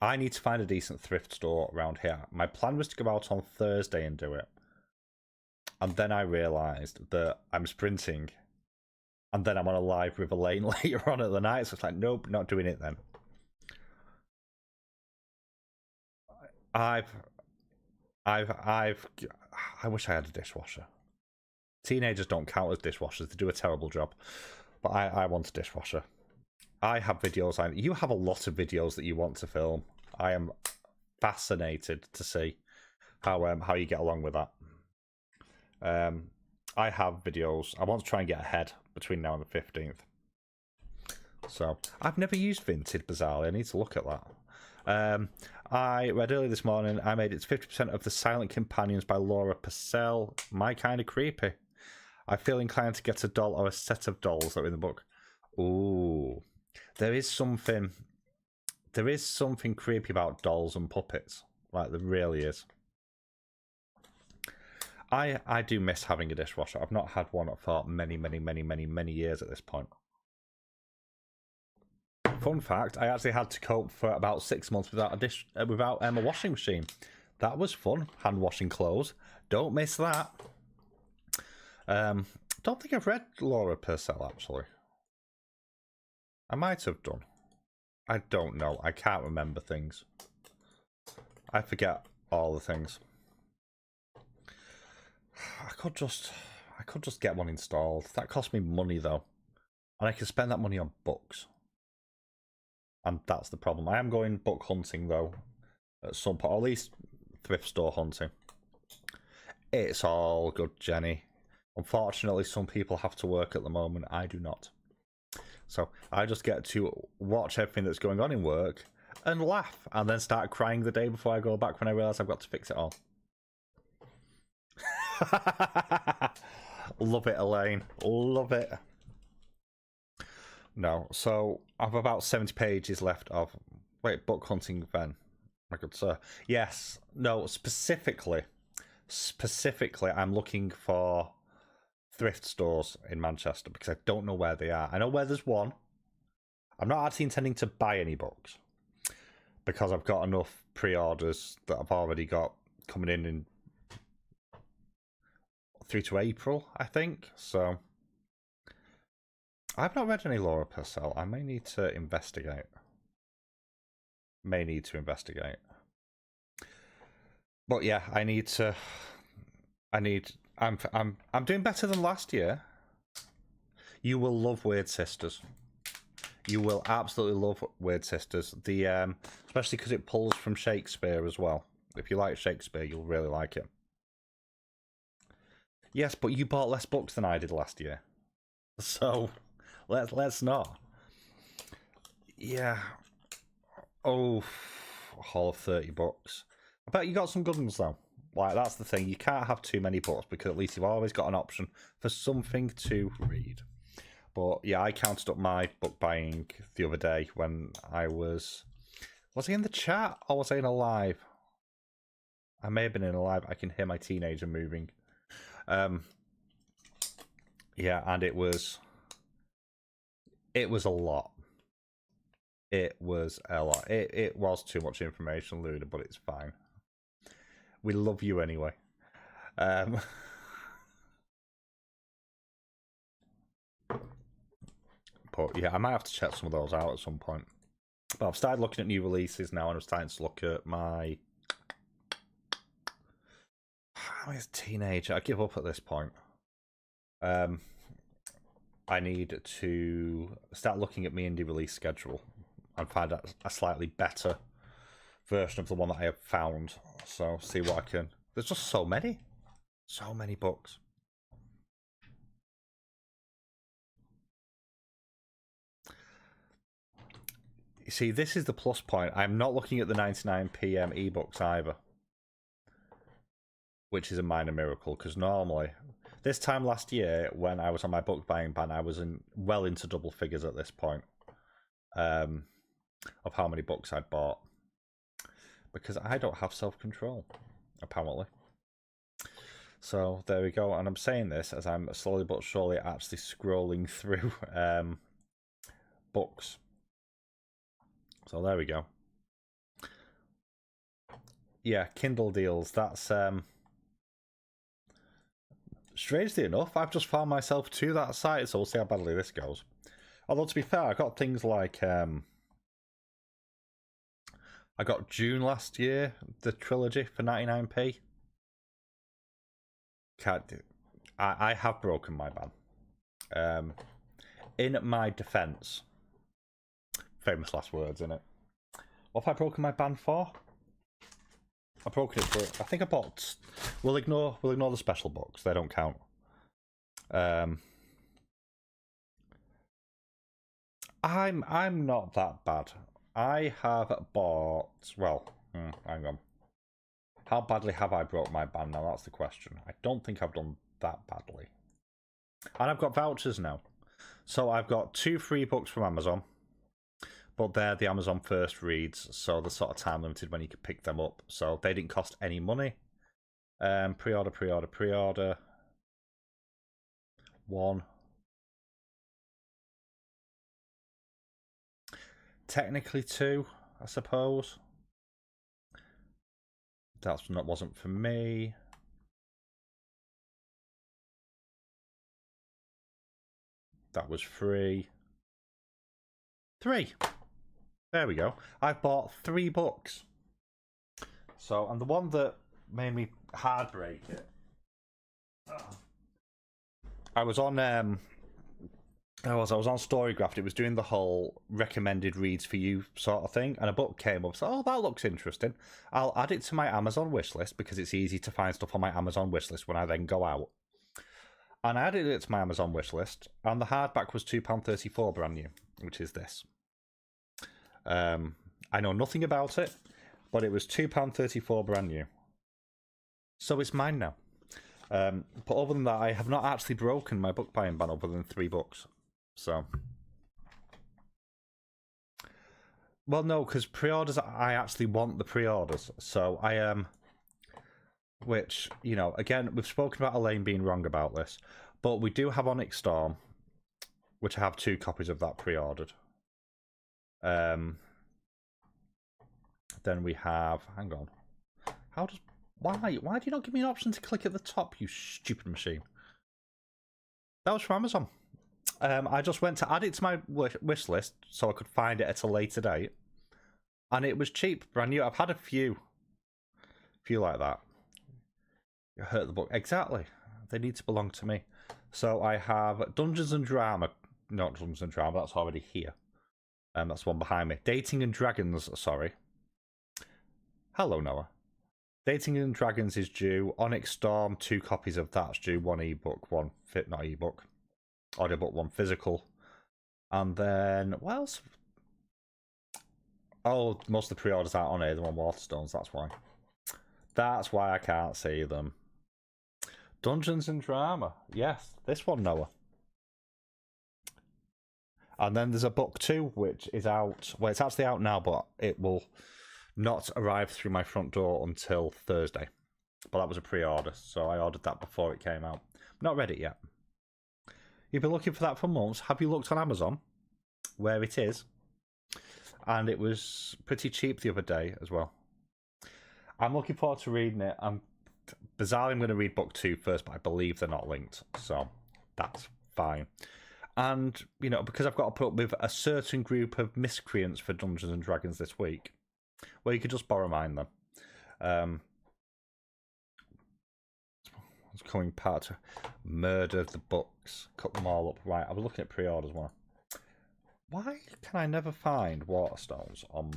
I need to find a decent thrift store around here. My plan was to go out on Thursday and do it, and then I realised that I'm sprinting, and then I'm on a live with Elaine later on at the night. So it's like, nope, not doing it then. I wish I had a dishwasher. Teenagers don't count as dishwashers. They do a terrible job. But I want a dishwasher. I have videos. You have a lot of videos that you want to film. I am fascinated to see how you get along with that. I have videos. I want to try and get ahead between now and the 15th. So, I've never used Vinted, bizarrely. I need to look at that. I read earlier this morning, I made it to 50% of The Silent Companions by Laura Purcell. My kind of creepy. I feel inclined to get a doll or a set of dolls that are in the book. Ooh. There is something creepy about dolls and puppets. Like, there really is. I do miss having a dishwasher. I've not had one for many years at this point. Fun fact, I actually had to cope for about 6 months without a washing machine. That was fun, hand washing clothes. Don't miss that. Don't think I've read Laura Purcell, actually. I might have done. I don't know. I can't remember things. I forget all the things. I could just get one installed. That cost me money though, and I can spend that money on books. And that's the problem. I am going book hunting though, at some point, or at least thrift store hunting. It's all good, Jenny. Unfortunately, some people have to work at the moment. I do not. So I just get to watch everything that's going on in work and laugh, and then start crying the day before I go back when I realise I've got to fix it all. Love it, Elaine. Love it. No, so I've about 70 pages left of... Wait, book hunting then. My good sir. Yes. No, specifically, I'm looking for thrift stores in Manchester because I don't know where they are. I know where there's one. I'm not actually intending to buy any books because I've got enough pre-orders that I've already got coming in through to April, I think. So I've not read any Laura Purcell. I may need to investigate. But yeah, I'm doing better than last year. You will love Weird Sisters. You will absolutely love Weird Sisters. The especially because it pulls from Shakespeare as well. If you like Shakespeare, you'll really like it. Yes, but you bought less books than I did last year. So let's not. Yeah. Oh, a haul of 30 books. I bet you got some good ones though. Like, that's the thing. You can't have too many books because at least you've always got an option for something to read. But yeah, I counted up my book buying the other day when I was he in the chat or was I in a live? I may have been in a live. I can hear my teenager moving. Yeah, and it was a lot. It was a lot. It was too much information, Luna, but it's fine. We love you anyway. But yeah, I might have to check some of those out at some point. But I've started looking at new releases now, and I'm starting to look at my... I'm a teenager. I give up at this point. I need to start looking at my indie release schedule and find a slightly better version of the one that I have found. So see what I can... There's just so many books. You see, this is the plus point. I'm not looking at the 99p ebooks either, which is a minor miracle, because normally, this time last year, when I was on my book buying ban, I was well into double figures at this point of how many books I'd bought, because I don't have self-control, apparently. So there we go, and I'm saying this as I'm slowly but surely actually scrolling through books. So there we go. Yeah, Kindle deals. That's strangely enough, I've just found myself to that site, so we'll see how badly this goes. Although to be fair, I got things like I got June last year, the trilogy for 99p. I have broken my ban. In my defence, famous last words, innit? What have I broken my ban for? I broke it for. I think I bought. We'll ignore the special books. They don't count. I'm not that bad. I have bought. Well, hang on. How badly have I broke my ban? Now that's the question. I don't think I've done that badly. And I've got vouchers now. So I've got 2 free books from Amazon. But they're the Amazon first reads, so they're sort of time limited when you can pick them up. So they didn't cost any money. Pre-order. 1. Technically 2, I suppose. Wasn't for me. That was free. 3. There we go. I've bought 3 books. So, and the one that made me heartbreak it. I was on on Storygraph. It was doing the whole recommended reads for you sort of thing, and a book came up. So, oh, that looks interesting. I'll add it to my Amazon wishlist because it's easy to find stuff on my Amazon wishlist when I then go out. And I added it to my Amazon wishlist, and the hardback was £2.34 brand new, which is this. I know nothing about it, but it was £2.34 brand new. So it's mine now. But other than that, I have not actually broken my book buying ban other than 3 books. So, well, no, because pre-orders, I actually want the pre-orders. So I am, which, you know, again, we've spoken about Elaine being wrong about this, but we do have Onyx Storm, which I have 2 copies of that pre-ordered. Then we have, hang on, why do you not give me an option to click at the top, you stupid machine? That was from Amazon. I just went to add it to my wish list so I could find it at a later date, and it was cheap, brand new. I've had a few like that. You hurt the book. Exactly. They need to belong to me. So I have Dungeons and Drama. Not Dungeons and Drama, that's already here. That's the one behind me. Dating and Dragons, sorry. Hello, Noah. Dating and Dragons is due. Onyx Storm, 2 copies of that's due. 1 ebook, 1 not ebook. Audiobook, 1 physical. And then, what else? Oh, most of the pre-orders aren't on here. They're on Waterstones, that's why. That's why I can't see them. Dungeons and Drama. Yes, this one, Noah. And then there's a book 2, which is out. Well, it's actually out now, but it will not arrive through my front door until Thursday. But that was a pre-order, so I ordered that before it came out. Not read it yet. You've been looking for that for months. Have you looked on Amazon, where it is? And it was pretty cheap the other day as well. I'm looking forward to reading it. Bizarrely, I'm going to read book 2 first, but I believe they're not linked, so that's fine. And, you know, because I've got to put up with a certain group of miscreants for Dungeons and Dragons this week, well, you could just borrow mine then. It's coming part to murder the books, cut them all up. Right, I was looking at pre-orders one. Why can I never find Waterstones on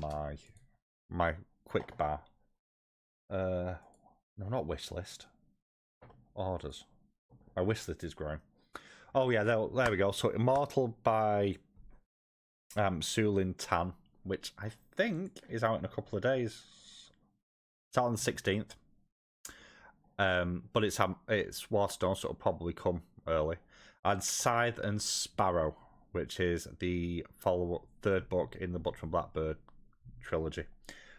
my quick bar? No, not wish list. Orders. My wish list is growing. Oh yeah, there we go. So Immortal by Sulin Tan, which I think is out in a couple of days. It's out on the 16th. But it's Waterstone, so it'll probably come early. And Scythe and Sparrow, which is the follow-up 3rd book in the Butcher and Blackbird trilogy.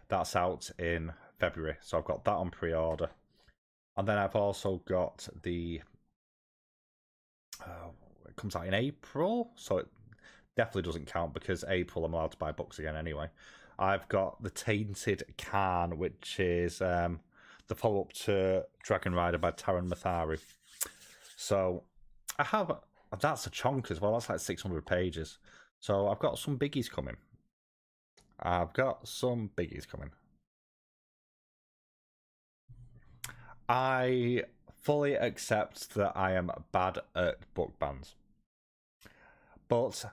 That's out in February, so I've got that on pre-order. And then I've also got the it comes out in April, so it definitely doesn't count because April I'm allowed to buy books again anyway. I've got the Tainted Khan, which is the follow-up to Dragon Rider by Taran Mathari. So I have, that's a chunk as well. That's like 600 pages. So I've got some biggies coming. I fully accept that I am bad at book bans. But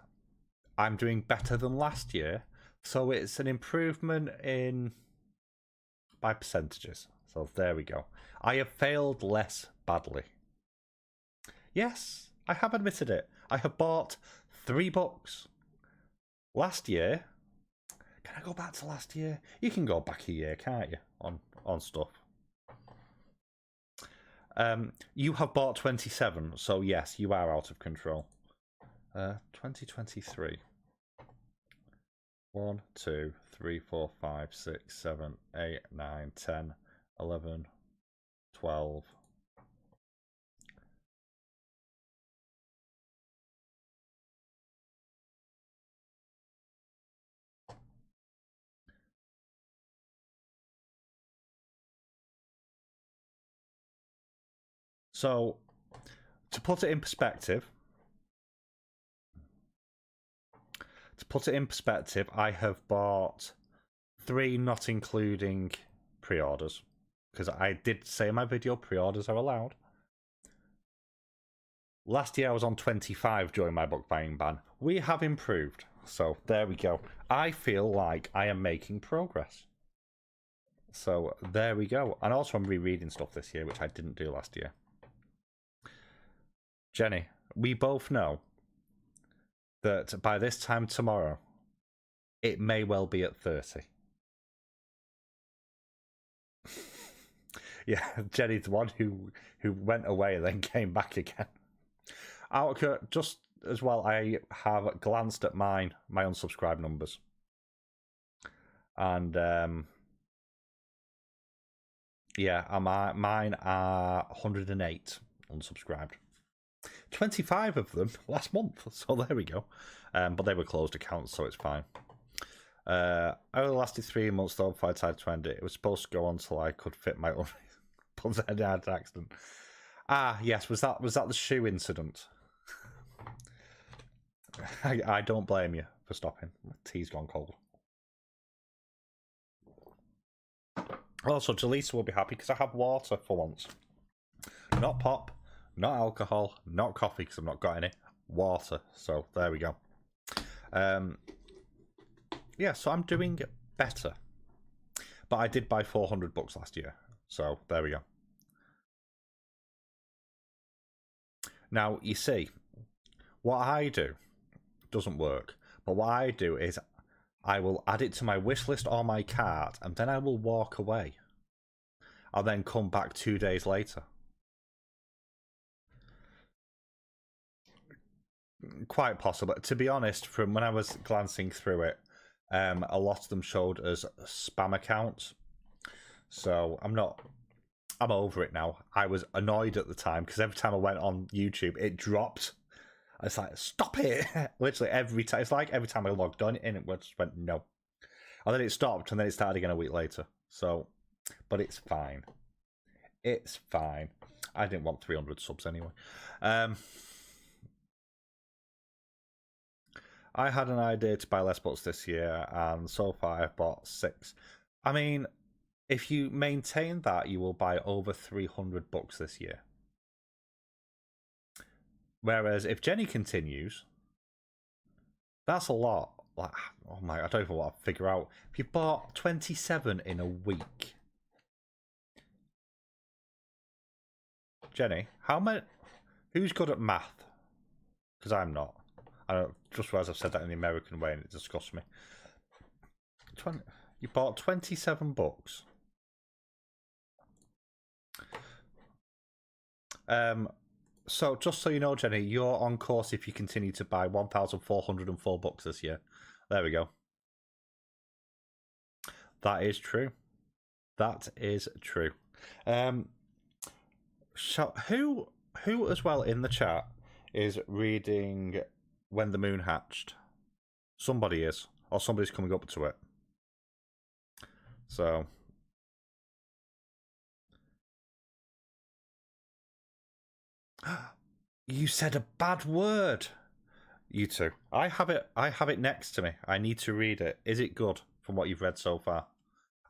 I'm doing better than last year, so it's an improvement in by percentages. So there we go. I have failed less badly. Yes, I have admitted it. I have bought 3 books. Last year, can I go back to last year? You can go back a year, can't you? On stuff. You have bought 27, so yes, you are out of control. 2023. 1, 2, 3, 4, 5, 6, 7, 8, 9, 10, 11, 12. So, to put it in perspective, I have bought 3, not including pre-orders, because I did say in my video pre-orders are allowed. Last year I was on 25 during my book buying ban. We have improved, so there we go. I feel like I am making progress. So there we go. And also I'm rereading stuff this year, which I didn't do last year. Jenny, we both know that by this time tomorrow, it may well be at 30. Yeah, Jenny's the one who went away and then came back again. Just as well, I have glanced at my unsubscribe numbers. And yeah, mine are 108 unsubscribed. 25 of them last month, so there we go. But they were closed accounts, so it's fine. I only lasted 3 months though before I tried to end it. It was supposed to go on till I could fit my own puns. I had an accident. Ah, yes, was that the shoe incident? I don't blame you for stopping. My tea's gone cold. Also, Jaleesa will be happy because I have water for once. Not pop, not alcohol, not coffee because I've not got any. Water. So there we go. Yeah, so I'm doing better. But I did buy 400 books last year. So there we go. Now, you see, what I do doesn't work. But what I do is I will add it to my wish list or my cart, and then I will walk away. I'll then come back 2 days later. Quite possible. To be honest, from when I was glancing through it, a lot of them showed as spam accounts. So I'm over it now. I was annoyed at the time because every time I went on YouTube, it dropped. I was like, stop it! Literally every time. It's like every time I logged on in, it just went no. And then it stopped, and then it started again a week later. So, but it's fine. It's fine. I didn't want 300 subs anyway. I had an idea to buy less books this year, and so far I've bought 6. I mean, if you maintain that, you will buy over 300 books this year. Whereas if Jenny continues, that's a lot. Like, oh my, I don't even want to figure out. If you bought 27 in a week, Jenny, who's good at math? Because I'm not. I don't, just realised I've said that in the American way and it disgusts me. You bought 27 books. So, just so you know, Jenny, you're on course if you continue to buy 1,404 books this year. There we go. That is true. That is true. Who as well in the chat is reading When the Moon Hatched? Somebody is, or somebody's coming up to it. So... You said a bad word. You two. I have it next to me. I need to read it. Is it good from what you've read so far?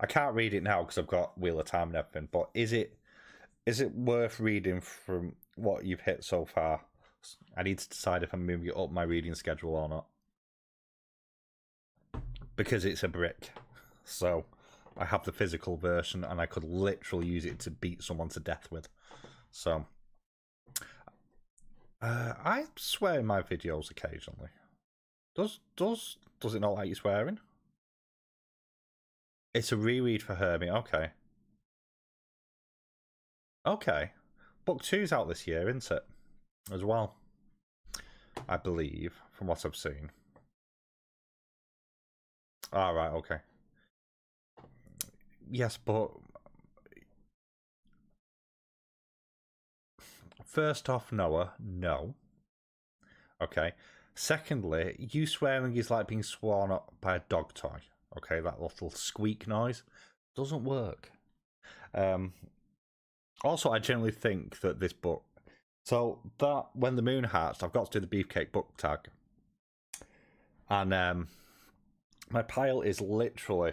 I can't read it now because I've got Wheel of Time and everything, but is it is it worth reading from what you've hit so far? I need to decide if I'm moving it up my reading schedule or not. Because it's a brick. So I have the physical version and I could literally use it to beat someone to death with. So I swear in my videos occasionally. Does it not like you swearing? It's a reread for Hermie, okay. Okay. Book 2's out this year, isn't it? As well. I believe, from what I've seen. Alright, okay. Yes, but first off, Noah, no. Okay. Secondly, you swearing is like being sworn at by a dog toy. Okay, that little squeak noise doesn't work. Also, I generally think that this book. So that when the moon hatched, I've got to do the beefcake book tag, and my pile is literally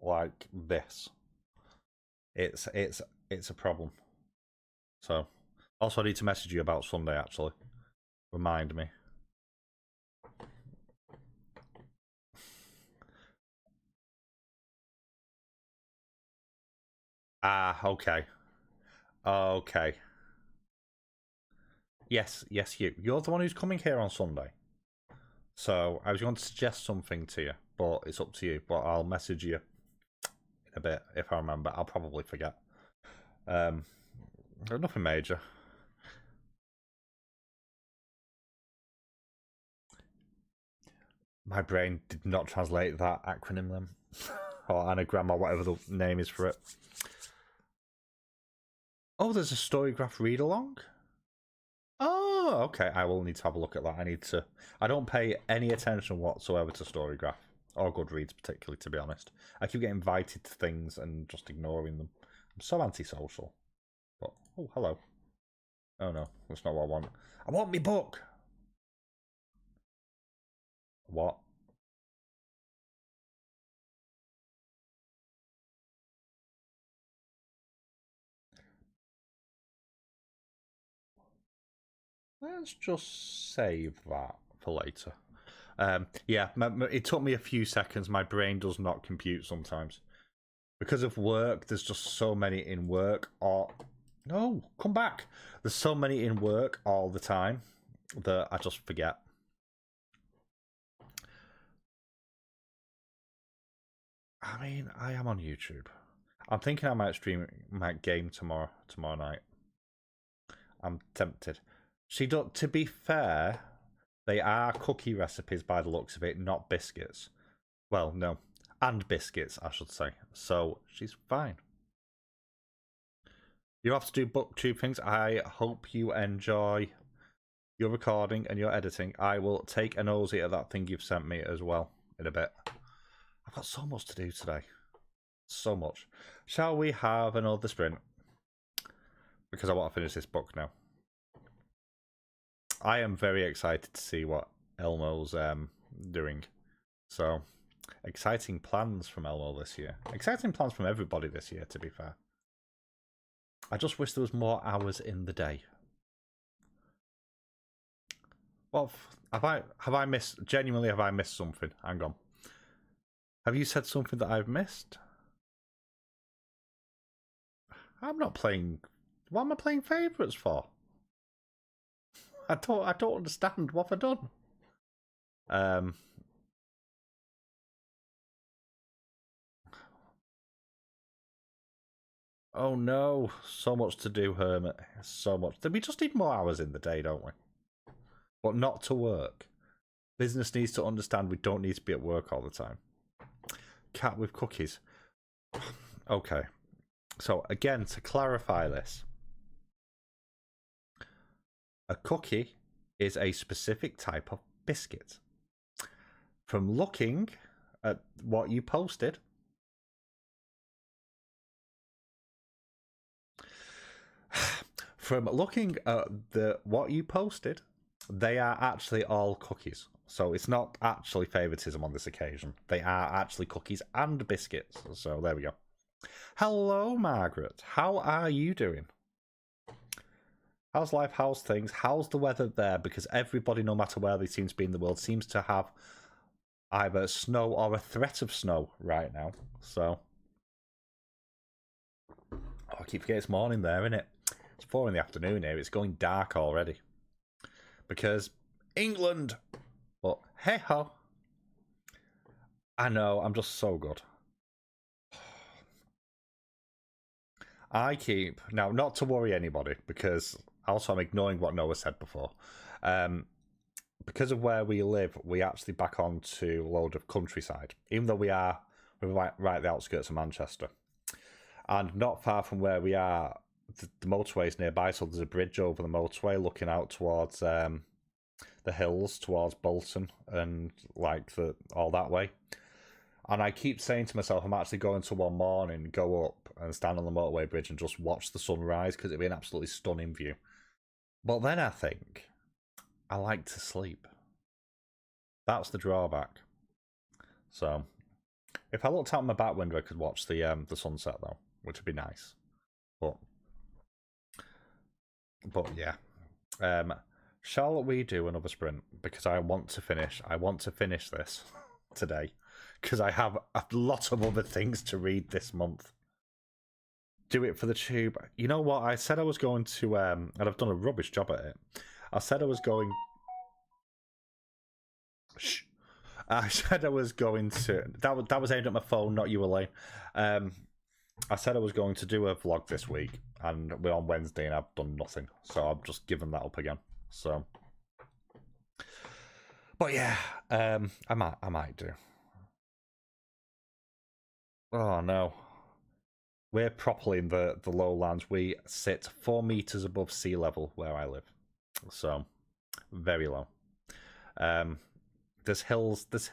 like this. It's a problem. So also, I need to message you about Sunday. Actually, remind me. Ah, okay. Okay. Yes, you're the one who's coming here on Sunday. So I was going to suggest something to you, but it's up to you. But I'll message you in a bit if I remember. I'll probably forget. Nothing major. My brain did not translate that acronym then. Or anagram or whatever the name is for it. Oh, there's a Storygraph read-along? Oh, okay. I will need to have a look at that. I don't pay any attention whatsoever to Storygraph. Or Goodreads, particularly, to be honest. I keep getting invited to things and just ignoring them. I'm so antisocial. But, oh, hello. Oh, no. That's not what I want. I want my book! What? Let's just save that for later. Yeah, it took me a few seconds. My brain does not compute sometimes. Because of work, there's just so many in work. No, come back. There's so many in work all the time that I just forget. I mean, I am on YouTube. I'm thinking I might stream my game tomorrow night. I'm tempted. To be fair, they are cookie recipes by the looks of it, not biscuits. Well, no. And biscuits, I should say. So, she's fine. You have to do Booktube things. I hope you enjoy your recording and your editing. I will take a nosy at that thing you've sent me as well in a bit. I've got so much to do today. So much. Shall we have another sprint? Because I want to finish this book now. I am very excited to see what Elmo's doing. So, exciting plans from Elmo this year. Exciting plans from everybody this year, to be fair. I just wish there was more hours in the day. What have I missed? Genuinely, have I missed something? Hang on. Have you said something that I've missed? I'm not playing. What am I playing favourites for? I don't understand. What have I done? Oh no, so much to do, Hermit. So much. We just need more hours in the day, don't we? But not to work. Business needs to understand we don't need to be at work all the time. Cat with cookies. Okay. So again, to clarify this. A cookie is a specific type of biscuit. From looking at what you posted, what you posted, they are actually all cookies. So it's not actually favoritism on this occasion. They are actually cookies and biscuits. So there we go. Hello, Margaret. How are you doing? How's life? How's things? How's the weather there? Because everybody, no matter where they seem to be in the world, seems to have either snow or a threat of snow right now. So, I keep forgetting it's morning there, isn't it? It's 4 in the afternoon here. It's going dark already. Because England. But hey ho. I know, I'm just so good. I keep now, not to worry anybody, because also I'm ignoring what Noah said before. Because of where we live, we actually back onto a load of countryside, even though we're right at the outskirts of Manchester. And not far from where we are, the motorway is nearby, so there's a bridge over the motorway looking out towards the hills, towards Bolton, and like all that way. And I keep saying to myself, I'm actually going to one morning, go up and stand on the motorway bridge and just watch the sunrise, because it'd be an absolutely stunning view. But then I think, I like to sleep. That's the drawback. So, if I looked out my back window, I could watch the sunset though, which would be nice. But yeah. Shall we do another sprint? Because I want to finish. I want to finish this today. Because I have a lot of other things to read this month. Do it for the tube. You know what? I said I was going to, and I've done a rubbish job at it. I said I was going... Shh. I said I was going to... That was aimed at my phone, not you, Elaine. I said I was going to do a vlog this week, and we're on Wednesday, and I've done nothing. So I've just given that up again. So... But yeah, I might do. Oh no. We're properly in the lowlands. We sit 4 meters above sea level where I live. So, very low. There's hills. Is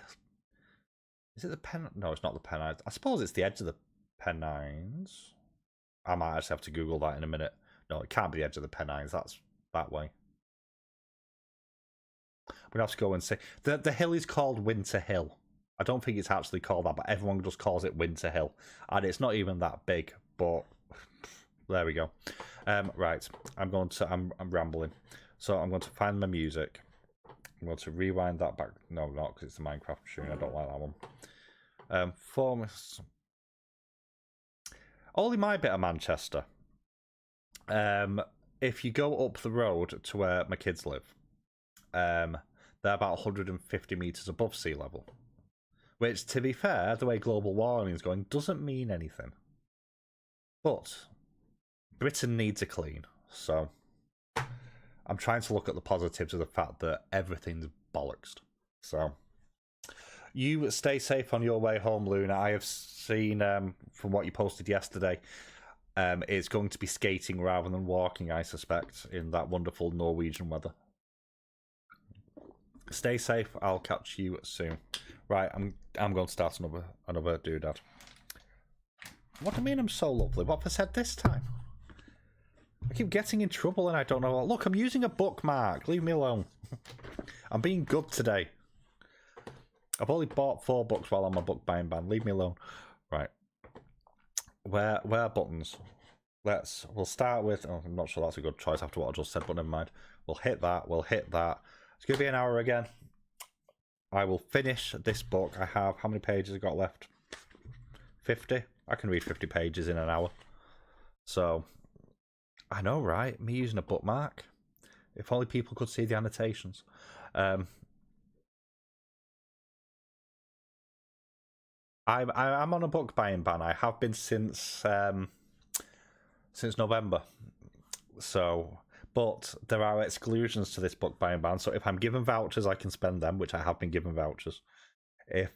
it the Pen? No, it's not the Pennines. I suppose it's the edge of the Pennines. I might actually have to Google that in a minute. No, it can't be the edge of the Pennines. That's that way. We'd have to go and see. The hill is called Winter Hill. I don't think it's actually called that, but everyone just calls it Winter Hill. And it's not even that big, but there we go. Right, I'm rambling. So I'm going to find my music. I'm going to rewind that back. No, not because it's a Minecraft tune. I don't like that one. Only my bit of Manchester. If you go up the road to where my kids live, they're about 150 meters above sea level. Which, to be fair, the way global warming is going, doesn't mean anything. But Britain needs a clean, so I'm trying to look at the positives of the fact that everything's bollocks. So you stay safe on your way home, Luna. I have seen from what you posted yesterday, it's going to be skating rather than walking, I suspect, in that wonderful Norwegian weather. Stay safe. I'll catch you soon. Right, I'm going to start another doodad. What do you mean I'm so lovely? What have I said this time? I keep getting in trouble and I don't know what. Look, I'm using a bookmark. Leave me alone. I'm being good today. I've only bought 4 books while I'm on my book buying ban. Leave me alone. Right. Where are buttons? We'll start with... Oh, I'm not sure that's a good choice after what I just said, but never mind. We'll hit that. We'll hit that. It's going to be an hour again. I will finish this book. I have... How many pages I got left? 50? I can read 50 pages in an hour. So... I know, right? Me using a bookmark. If only people could see the annotations. I'm on a book buying ban. I have been since November. So, but there are exclusions to this book buying ban. So if I'm given vouchers, I can spend them, which I have been given vouchers. If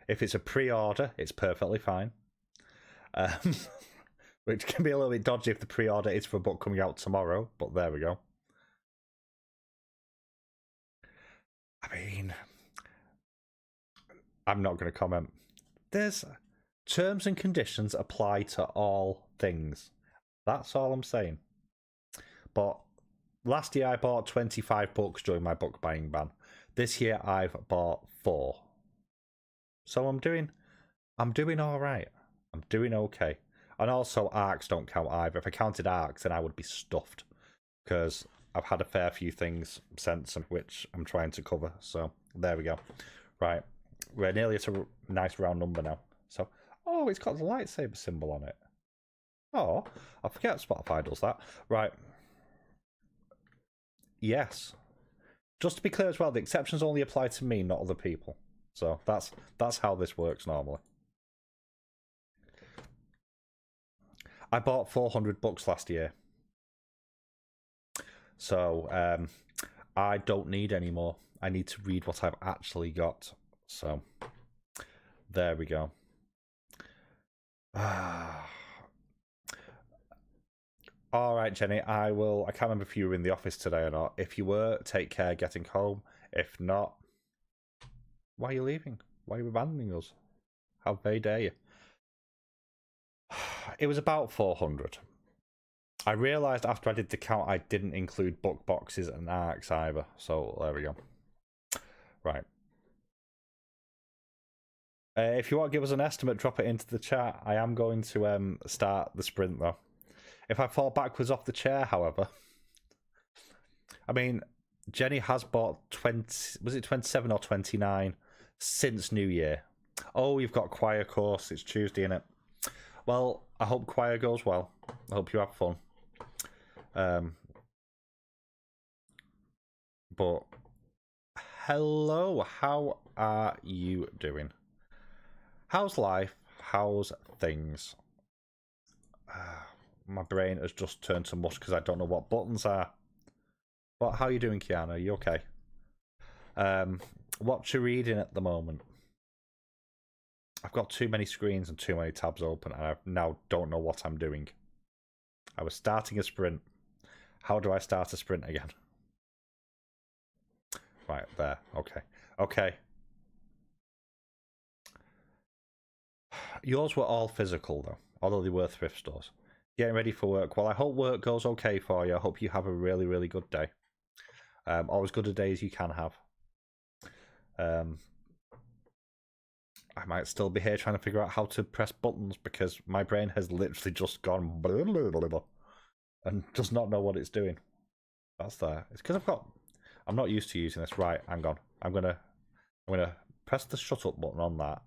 it's a pre-order, it's perfectly fine. Which can be a little bit dodgy if the pre-order is for a book coming out tomorrow, but there we go. I mean, I'm not going to comment. There's terms and conditions apply to all things. That's all I'm saying. But last year I bought 25 books during my book buying ban. This year I've bought 4. So I'm doing all right. I'm doing okay. And also, arcs don't count either. If I counted arcs, then I would be stuffed. because I've had a fair few things sent which I'm trying to cover. So there we go. Right, we're nearly at a nice round number now. So, oh, it's got the lightsaber symbol on it. Oh, I forget Spotify does that. Right. Yes. Just to be clear as well, the exceptions only apply to me, not other people. So that's how this works normally. I bought 400 books last year. So I don't need any more. I need to read what I've actually got. So there we go. All right, Jenny, I can't remember if you were in the office today or not. If you were, take care getting home. If not, why are you leaving? Why are you abandoning us? How very dare you? It was about 400. I realised after I did the count I didn't include book boxes and arcs either. So there we go. Right. If you want to give us an estimate, drop it into the chat. I am going to start the sprint though. If I fall backwards off the chair, however, I mean, Jenny has bought 20, was it 27 or 29 since New Year? Oh, you've got choir course. It's Tuesday, innit? Well, I hope choir goes well. I hope you have fun. But hello, how are you doing? How's life? How's things? My brain has just turned to mush because I don't know what buttons are. But how are you doing, Kiana? Are you okay? What you reading at the moment? I've got too many screens and too many tabs open, and I now don't know what I'm doing. I was starting a sprint. How do I start a sprint again? Right, there. Okay. Okay. Yours were all physical, though, although they were thrift stores. Getting ready for work. Well, I hope work goes okay for you. I hope you have a really, really good day. Or as good a day as you can have. I might still be here trying to figure out how to press buttons because my brain has literally just gone blah, blah, blah, blah, and does not know what it's doing. That's there. It's because I'm not used to using this. Right, hang on. I'm gonna press the shut up button on that.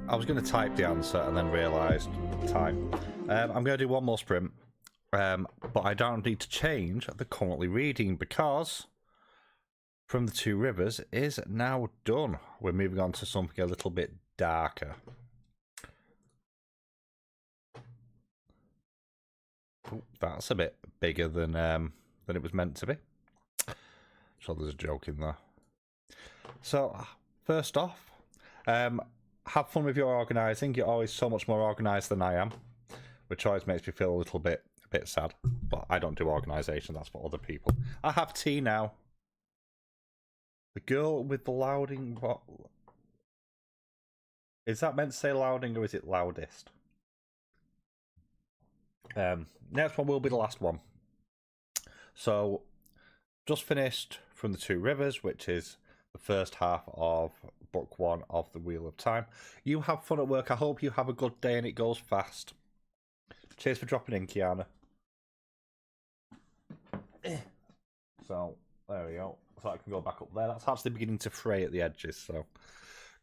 I was going to type the answer and then realised time. I'm going to do one more sprint, but I don't need to change the currently reading because From the Two Rivers is now done. We're moving on to something a little bit darker. Ooh, that's a bit bigger than it was meant to be. So there's a joke in there. So first off, have fun with your organising. You're always so much more organised than I am, which always makes me feel a little bit sad. But I don't do organisation. That's for other people. I have tea now. The girl with the louding. What is that meant to say? Louding, or is it loudest? Next one will be the last one. So, just finished From the Two Rivers, which is the first half of book 1 of The Wheel of Time. You have fun at work. I hope you have a good day and it goes fast. Cheers for dropping in, Kiana. So, there we go. So I can go back up there. That's actually beginning to fray at the edges. So,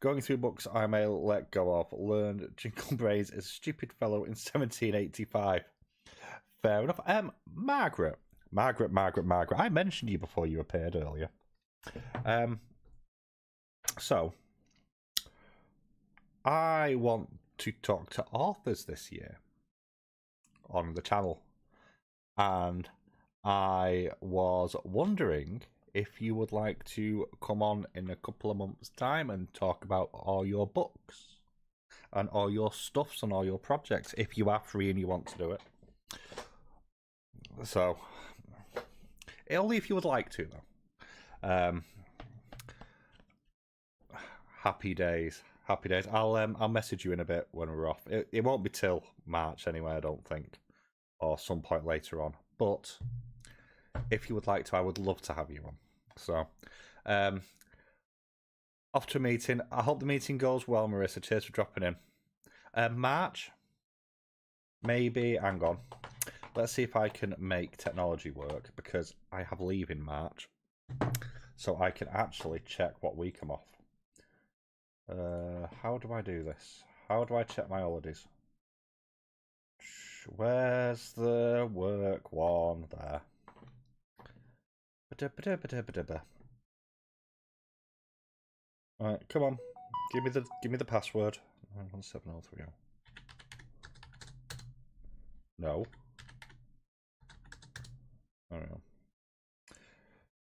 going through books I may let go of. Learned Jingle Brains is a stupid fellow in 1785. Fair enough. Margaret. I mentioned you before you appeared earlier. So, I want to talk to authors this year on the channel. And I was wondering if you would like to come on in a couple of months' time and talk about all your books and all your stuffs and all your projects, if you are free and you want to do it. So, only if you would like to, though. Happy days. I'll message you in a bit when we're off. It won't be till March anyway, I don't think, or some point later on. But if you would like to, I would love to have you on. So, off to a meeting. I hope the meeting goes well, Marissa. Cheers for dropping in. March, maybe. Hang on. Let's see if I can make technology work, because I have leave in March, so I can actually check what week I'm off. How do I do this? How do I check my holidays? Where's the work one? There. Alright, come on. Give me the password. 91703. No. I don't know.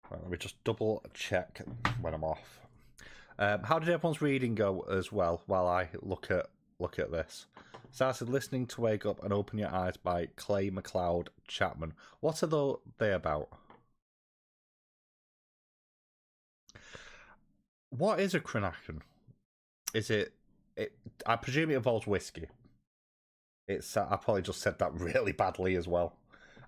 Right, let me just double check when I'm off. How did everyone's reading go as well while I look at this? Started listening to Wake Up and Open Your Eyes by Clay McLeod Chapman. What are they about? What is a Cronachan? Is it? I presume it involves whiskey. I probably just said that really badly as well.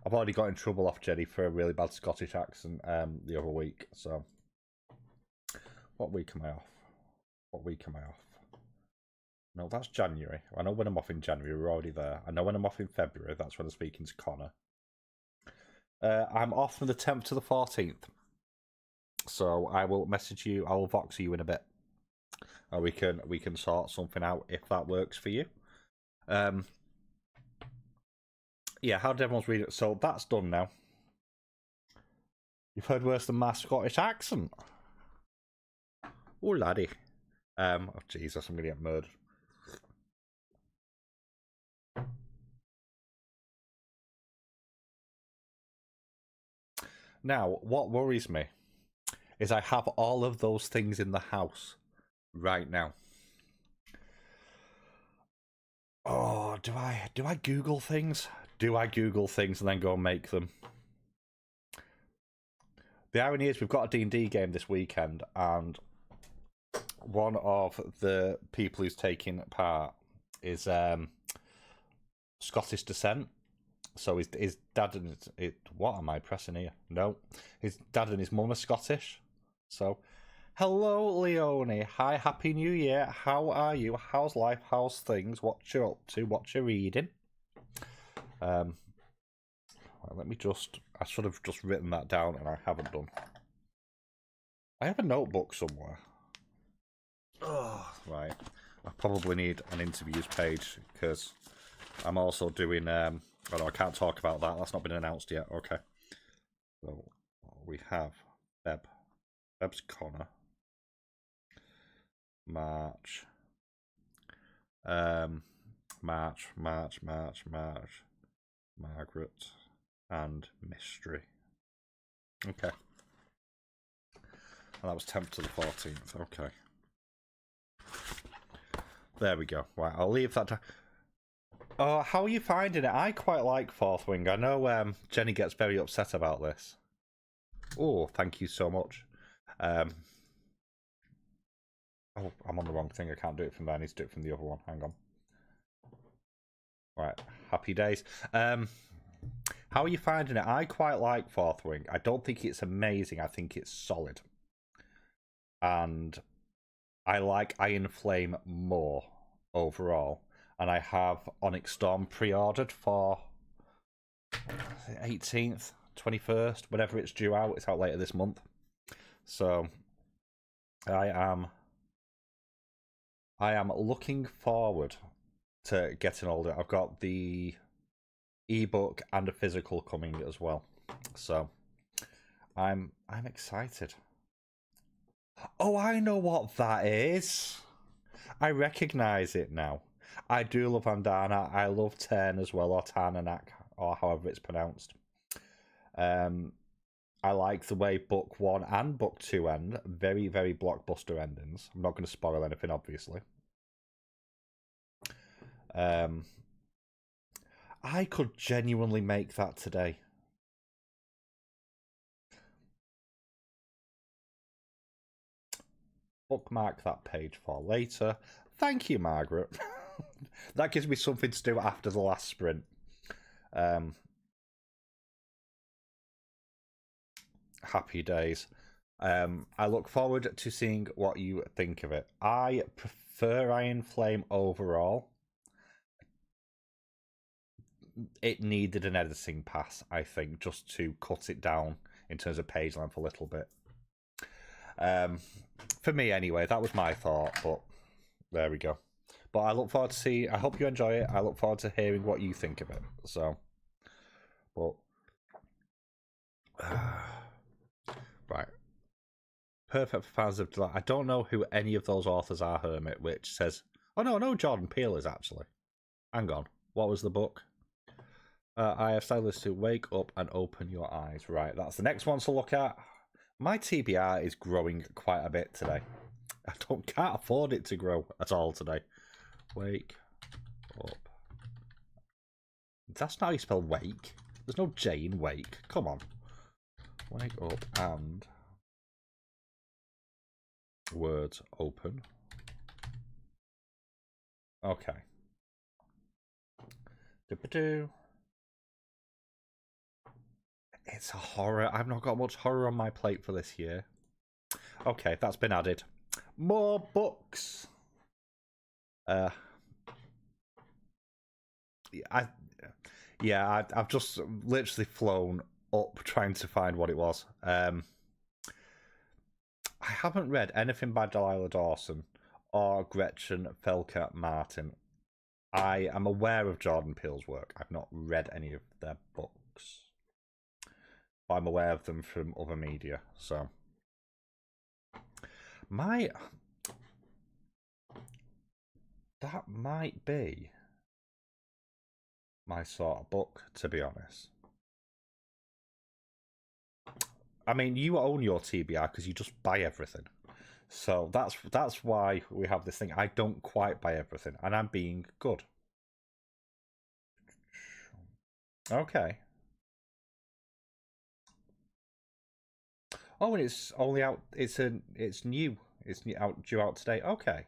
I've already got in trouble off Jenny for a really bad Scottish accent the other week. So, what week am I off? No, that's January. I know when I'm off in January. We're already there. I know when I'm off in February. That's when I'm speaking to Connor. I'm off from the 10th to the 14th. So I will message you. I will vox you in a bit. Or we can sort something out if that works for you. Yeah, how did everyone's read it? So that's done now. You've heard worse than my Scottish accent. Oh, laddie. Oh, Jesus, I'm going to get murdered. Now, what worries me is I have all of those things in the house right now. Oh, do I Google things? Do I Google things and then go and make them? The irony is we've got a D&D game this weekend, and one of the people who's taking part is Scottish descent. So his dad and what am I pressing here? No, his dad and his mum are Scottish. So, hello, Leonie. Hi, Happy New Year. How are you? How's life? How's things? What you up to? What you reading? Well, let me just. I should have just written that down, and I haven't done. I have a notebook somewhere. Oh, right. I probably need an interviews page because I'm also doing. Oh no, I can't talk about that. That's not been announced yet. Okay. So we have Beb's Connor, March, March, Margaret, and Mystery. Okay. And that was 10th to the 14th. Okay. There we go. Right, I'll leave that. Oh, how are you finding it? I quite like Fourth Wing. I know Jenny gets very upset about this. Oh, thank you so much. Oh, I'm on the wrong thing. I can't do it from there. I need to do it from the other one. Hang on. Right, happy days. How are you finding it? I quite like Fourth Wing. I don't think it's amazing. I think it's solid. And I like Iron Flame more overall. And I have Onyx Storm pre-ordered for 18th, 21st, whenever it's due out. It's out later this month. So I am looking forward to getting older. I've got the ebook and a physical coming as well, so I'm excited. Oh, I know what that is. I recognize it now. I do love Andana. I love Tern as well, or Tarnanak, or however it's pronounced. I like the way book 1 and book 2 end. Very, very blockbuster endings. I'm not going to spoil anything, obviously. I could genuinely make that today. Bookmark that page for later. Thank you, Margaret. That gives me something to do after the last sprint. Happy days. I look forward to seeing what you think of it. I prefer Iron Flame overall. It needed an editing pass, I think, just to cut it down in terms of page length a little bit. For me, anyway, that was my thought, but there we go. But I look forward to see. I hope you enjoy it. I look forward to hearing what you think of it. So, but right, perfect for fans of Delight. I don't know who any of those authors are. Hermit, which says, oh no, Jordan Peele is actually. Hang on, what was the book? I have stylists to wake up and open your eyes. Right, that's the next one to look at. My TBR is growing quite a bit today. I can't afford it to grow at all today. Wake up. That's not how you spell wake. There's no J in wake. Come on. Wake up and words open. Okay. Do-ba-do. It's a horror. I've not got much horror on my plate for this year. Okay, that's been added. More books. I've just literally flown up trying to find what it was. I haven't read anything by Delilah Dawson or Gretchen Felker Martin. I am aware of Jordan Peele's work. I've not read any of their books. But I'm aware of them from other media, so that might be my sort of book, to be honest. I mean, you own your TBR because you just buy everything, so that's why we have this thing. I don't quite buy everything, and I'm being good. Okay. Oh, and it's only out. It's new. It's due out today. Okay.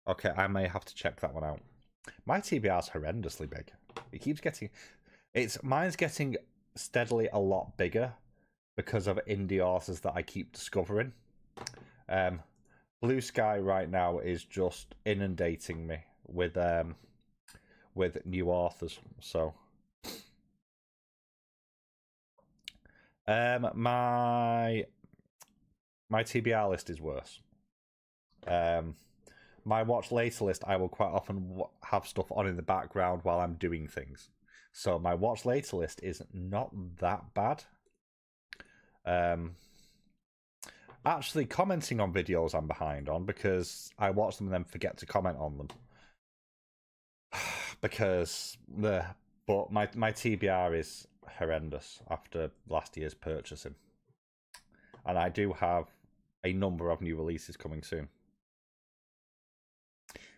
Okay, I may have to check that one out. My TBR's horrendously big. It keeps getting. Mine's getting steadily a lot bigger because of indie authors that I keep discovering. Blue Sky right now is just inundating me with new authors. So. My TBR list is worse. my watch later list, I will quite often have stuff on in the background while I'm doing things. So my watch later list is not that bad. Actually, commenting on videos I'm behind on because I watch them and then forget to comment on them. But my TBR is horrendous after last year's purchasing. And I do have a number of new releases coming soon.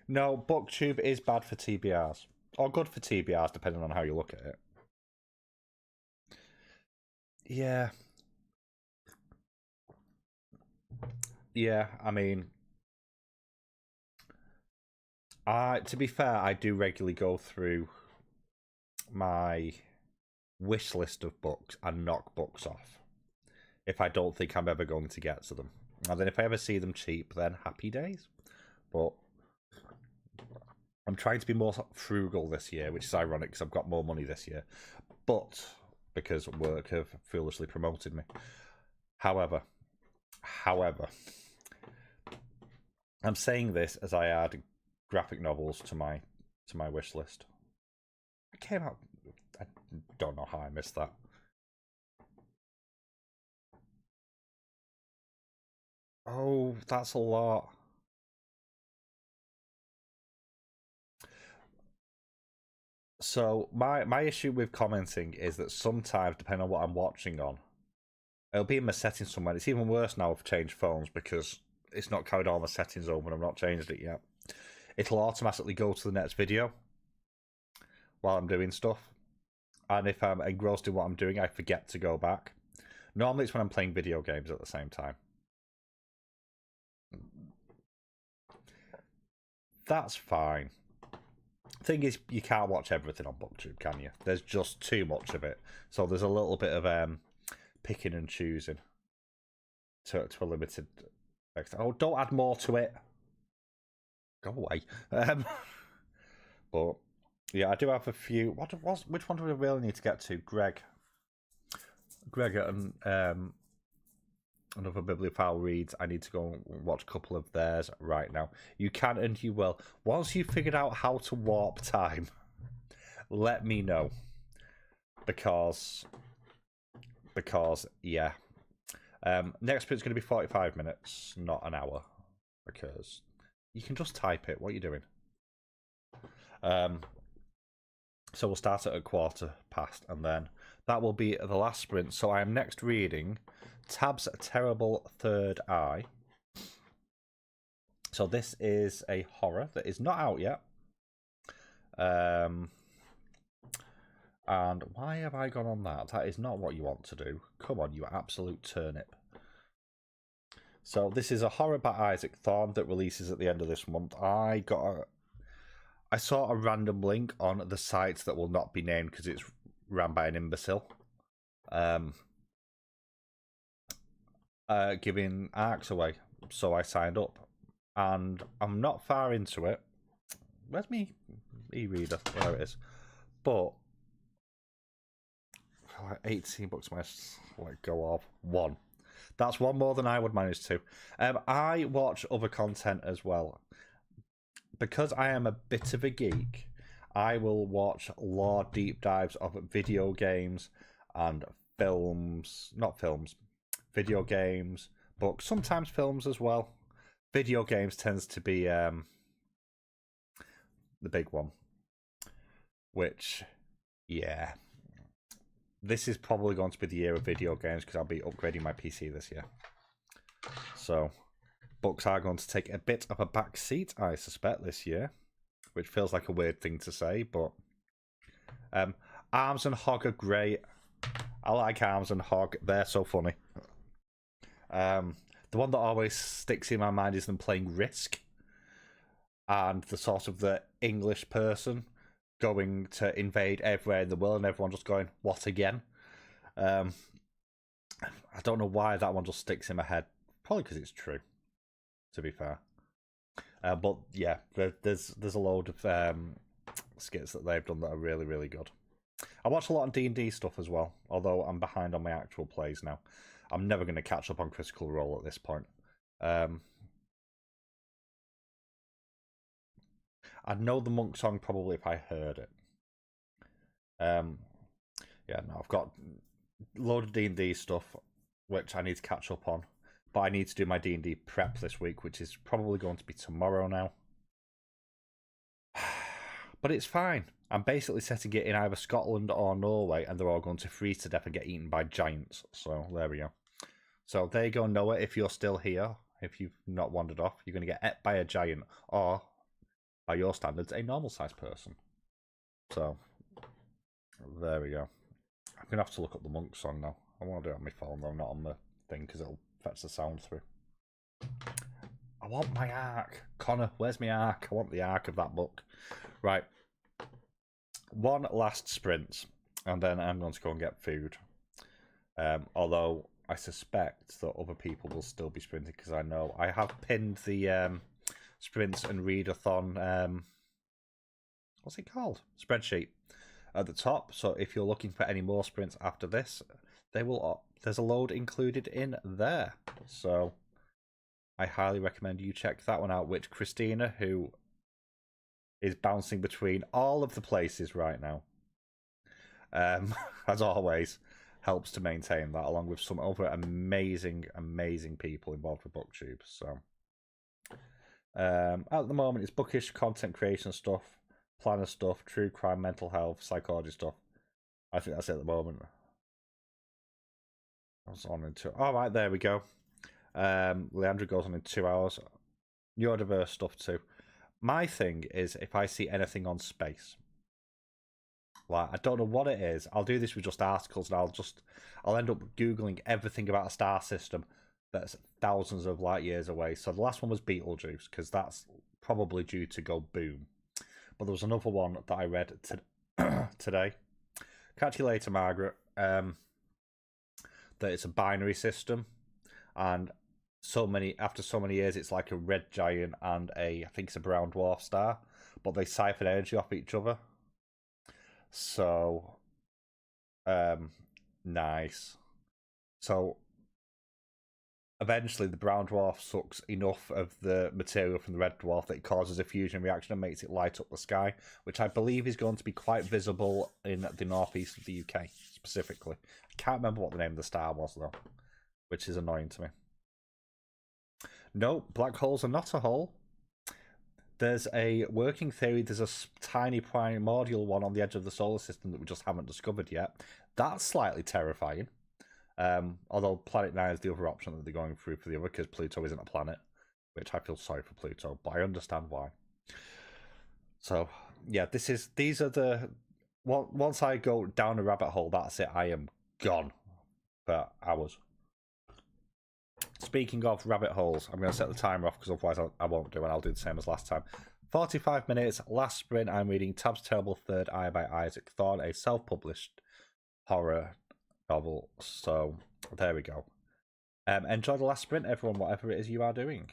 No, Booktube is bad for TBRs. Or good for TBRs, depending on how you look at it. Yeah. Yeah, I mean... to be fair, I do regularly go through my wish list of books and knock books off if I don't think I'm ever going to get to them. And then if I ever see them cheap, then happy days. But I'm trying to be more frugal this year, which is ironic because I've got more money this year. But because work have foolishly promoted me. However, I'm saying this as I add graphic novels to my wish list. It came out. I don't know how I missed that. Oh, that's a lot. So my issue with commenting is that sometimes, depending on what I'm watching on, it'll be in my settings somewhere. It's even worse now. I've changed phones because it's not carried all my settings over and I've not changed it yet. It'll automatically go to the next video while I'm doing stuff. And if I'm engrossed in what I'm doing, I forget to go back. Normally it's when I'm playing video games at the same time. That's fine. Thing is, you can't watch everything on Booktube, can you? There's just too much of it. So there's a little bit of picking and choosing to a limited extent. Oh, don't add more to it. Go away. But yeah, I do have a few. Which one do we really need to get to? Greg and another bibliophile reads. I need to go and watch a couple of theirs right now. You can and you will. Once you've figured out how to warp time, let me know. Because yeah. Next bit's going to be 45 minutes, not an hour. Because you can just type it. What are you doing? So we'll start at a 1:15, and then that will be the last sprint. So I am next reading Tab's Terrible Third Eye. So this is a horror that is not out yet. And why have I gone on that? That is not what you want to do. Come on, you absolute turnip. So this is a horror by Isaac Thorne that releases at the end of this month. I saw a random link on the site that will not be named because it's ran by an imbecile. Giving arcs away. So I signed up. And I'm not far into it. Where's me e-reader? There it is. But 18 books might let go of. One. That's one more than I would manage to. I watch other content as well. Because I am a bit of a geek, I will watch lore deep dives of video games and films. Not films. Video games, books, sometimes films as well. Video games tends to be the big one. Which, yeah. This is probably going to be the year of video games because I'll be upgrading my PC this year. So, books are going to take a bit of a back seat, I suspect, this year. Which feels like a weird thing to say, but... Arms and Hog are great. I like Arms and Hog. They're so funny. The one that always sticks in my mind is them playing Risk. And the sort of the English person going to invade everywhere in the world and everyone just going, what again? I don't know why that one just sticks in my head. Probably because it's true, to be fair. But yeah, there's a load of skits that they've done that are really, really good. I watch a lot of D&D stuff as well, although I'm behind on my actual plays now. I'm never going to catch up on Critical Role at this point. I'd know the Monk song probably if I heard it. Yeah, no, I've got a load of D&D stuff which I need to catch up on, but I need to do my D&D prep this week, which is probably going to be tomorrow now. But it's fine. I'm basically setting it in either Scotland or Norway, and they're all going to freeze to death and get eaten by giants. So there we go. So there you go, Noah. If you're still here, if you've not wandered off, you're going to get ate by a giant, or by your standards, a normal-sized person. So there we go. I'm going to have to look up the Monk song now. I want to do it on my phone, though, not on the thing, because it'll fetch the sound through. I want my arc. Connor, where's my arc? I want the arc of that book. Right. One last sprint, and then I'm going to go and get food. Although I suspect that other people will still be sprinting, because I know I have pinned the sprints and readathon, what's it called? Spreadsheet at the top. So if you're looking for any more sprints after this, there's a load included in there. So I highly recommend you check that one out, which Christina, who is bouncing between all of the places right now, as always, helps to maintain that, along with some other amazing people involved with Booktube. So at the moment, it's bookish content creation stuff, planner stuff, true crime, mental health, psychology stuff. I think that's it at the moment. I was on in 2. All right, there we go. Leandra goes on in 2 hours. Neurodiverse stuff too. My thing is, if I see anything on space, like, I don't know what it is. I'll do this with just articles, and I'll end up Googling everything about a star system that's thousands of light years away. So the last one was Betelgeuse, because that's probably due to go boom. But there was another one that I read today. Catch you later, Margaret. That it's a binary system, and after so many years, it's like a red giant and I think it's a brown dwarf star, but they siphon energy off each other. So, nice. So, eventually the brown dwarf sucks enough of the material from the red dwarf that it causes a fusion reaction and makes it light up the sky, which I believe is going to be quite visible in the northeast of the UK, specifically. I can't remember what the name of the star was, though, which is annoying to me. No, black holes are not a hole. There's a working theory. There's a tiny primordial one on the edge of the solar system that we just haven't discovered yet. That's slightly terrifying. Although Planet 9 is the other option that they're going through for the other, because Pluto isn't a planet, which I feel sorry for Pluto, but I understand why. So yeah, these are the once I go down a rabbit hole, that's it. I am gone for hours. Speaking of rabbit holes, I'm going to set the timer off, because otherwise I won't do, and I'll do the same as last time. 45 minutes, last sprint. I'm reading Tab's Terrible Third Eye by Isaac Thorne, a self-published horror novel. So there we go. Enjoy the last sprint, everyone, whatever it is you are doing.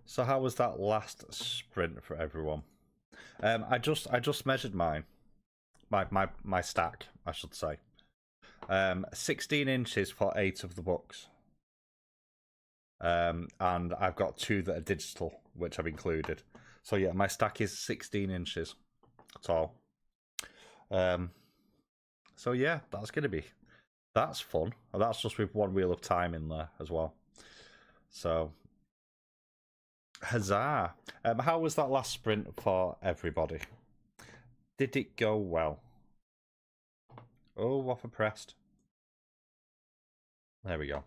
So how was that last sprint for everyone? I just measured mine, my stack, I should say. 16 inches for 8 of the books. And I've got 2 that are digital, which I've included. So yeah, my stack is 16 inches tall. So yeah, that's fun. And that's just with one Wheel of Time in there as well. So huzzah! How was that last sprint for everybody? Did it go well? Oh, offer pressed. There we go.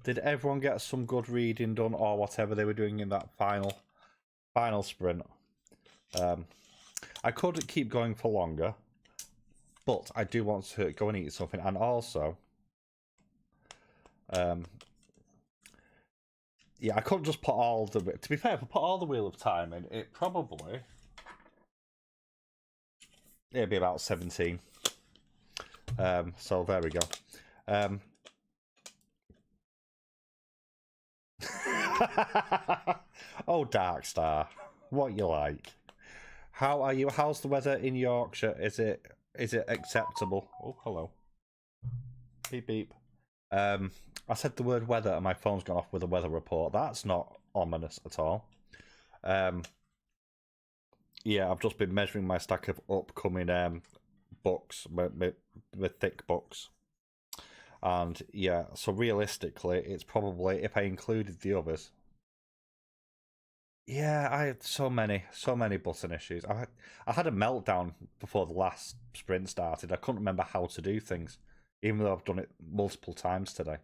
Did everyone get some good reading done, or whatever they were doing in that final sprint? I could keep going for longer, but I do want to go and eat something, and also, yeah, I couldn't just put all the. To be fair, if I put all the Wheel of Time in, it'd be about 17. So there we go. Oh, Dark Star, what you like? How are you? How's the weather in Yorkshire? Is it acceptable? Oh, hello. Beep beep. I said the word weather and my phone's gone off with a weather report. That's not ominous at all. Yeah, I've just been measuring my stack of upcoming books, with thick books. And yeah, so realistically, it's probably, if I included the others. Yeah, I had so many button issues. I had a meltdown before the last sprint started. I couldn't remember how to do things, even though I've done it multiple times today.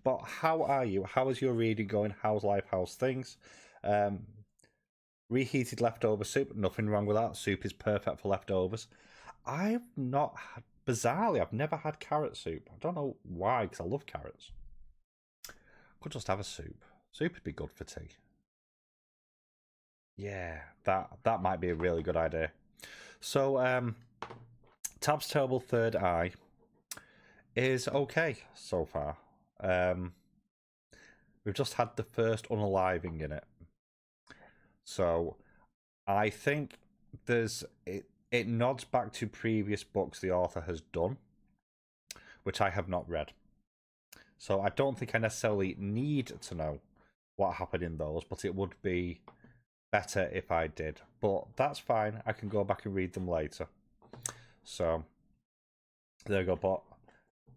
But how are you? How is your reading going? How's life? How's things? Reheated leftover soup. Nothing wrong with that. Soup is perfect for leftovers. Bizarrely, I've never had carrot soup. I don't know why, because I love carrots. Could just have a soup. Soup would be good for tea. Yeah, that might be a really good idea. So, Tab's Terrible Third Eye is okay so far. We've just had the first unaliving in it. So I think it nods back to previous books the author has done, which I have not read. So I don't think I necessarily need to know what happened in those, but it would be better if I did. But that's fine. I can go back and read them later. So there we go. But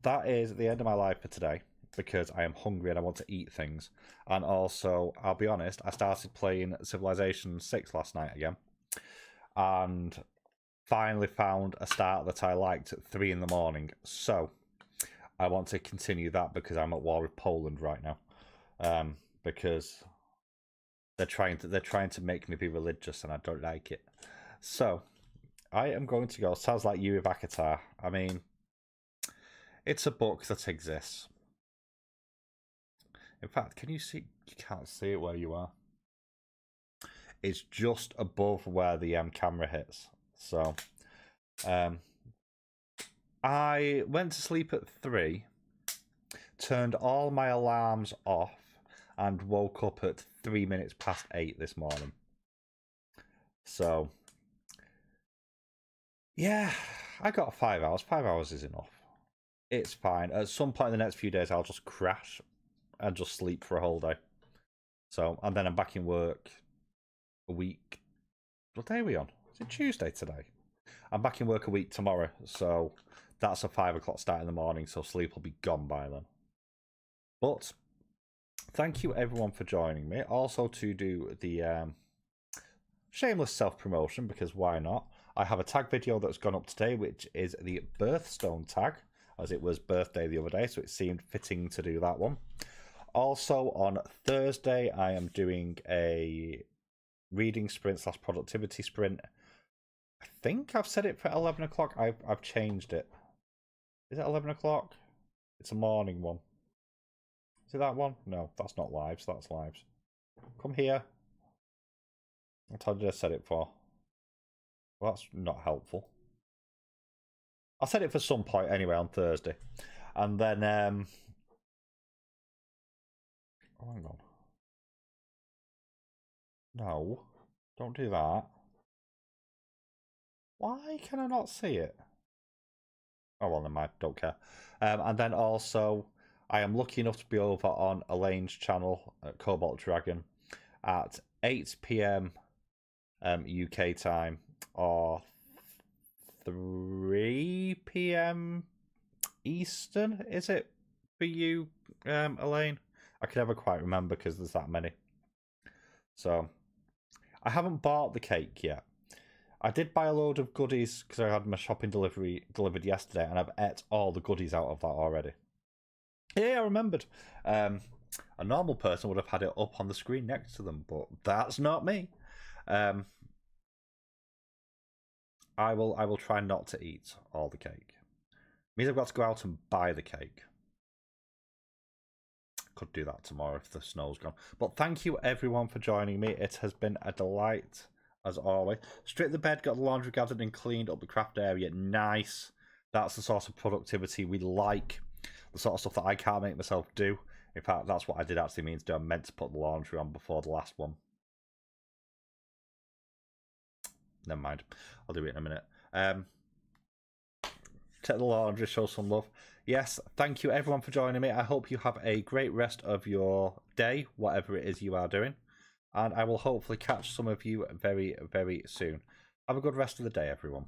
that is the end of my life for today, because I am hungry and I want to eat things. And also, I'll be honest, I started playing Civilization 6 last night again, and finally found a start that I liked at 3 in the morning. So I want to continue that, because I'm at war with Poland right now, because they're trying to make me be religious, and I don't like it. So I am going to go. Sounds like you with Akatar. I mean, it's a book that exists. In fact, can you see? You can't see it where you are. It's just above where the camera hits. So I went to sleep at 3, turned all my alarms off, and woke up at 3 minutes past 8 this morning. So yeah, I got 5 hours. 5 hours is enough. It's fine. At some point in the next few days, I'll just crash and just sleep for a whole day. So, and then I'm back in work a week. What day are we on? Is it Tuesday today? I'm back in work a week tomorrow. So that's a 5 o'clock start in the morning. So sleep will be gone by then. But thank you everyone for joining me. Also to do the shameless self-promotion, because why not? I have a tag video that's gone up today, which is the birthstone tag, as it was birthday the other day, so it seemed fitting to do that one. Also on Thursday, I am doing a reading sprint / productivity sprint. I think I've set it for 11 o'clock. I've changed it. Is it 11 o'clock? It's a morning one. Is it that one? No, that's not lives. That's lives. Come here. What time did I set it for? Well, that's not helpful. I'll set it for some point anyway on Thursday. And then oh, hang on. No, don't do that. Why can I not see it? Oh, well, never mind. Don't care. And then also, I am lucky enough to be over on Elaine's channel at Cobalt Dragon at 8 p.m. UK time, or 3 p.m. Eastern, is it for you, Elaine? I can never quite remember because there's that many. So I haven't bought the cake yet. I did buy a load of goodies because I had my shopping delivered yesterday, and I've ate all the goodies out of that already. Yeah, I remembered. A normal person would have had it up on the screen next to them, but that's not me. I will try not to eat all the cake. It means I've got to go out and buy the cake. Could do that tomorrow if the snow's gone. But thank you everyone for joining me. It has been a delight as always. Stripped the bed, got the laundry gathered and cleaned up the craft area. Nice. That's the sort of productivity we like. The sort of stuff that I can't make myself do. In fact, that's what I did actually mean to do. I meant to put the laundry on before the last one. Never mind. I'll do it in a minute. Take the laundry, show some love. Yes, thank you everyone for joining me. I hope you have a great rest of your day, whatever it is you are doing. And I will hopefully catch some of you very, very soon. Have a good rest of the day, everyone.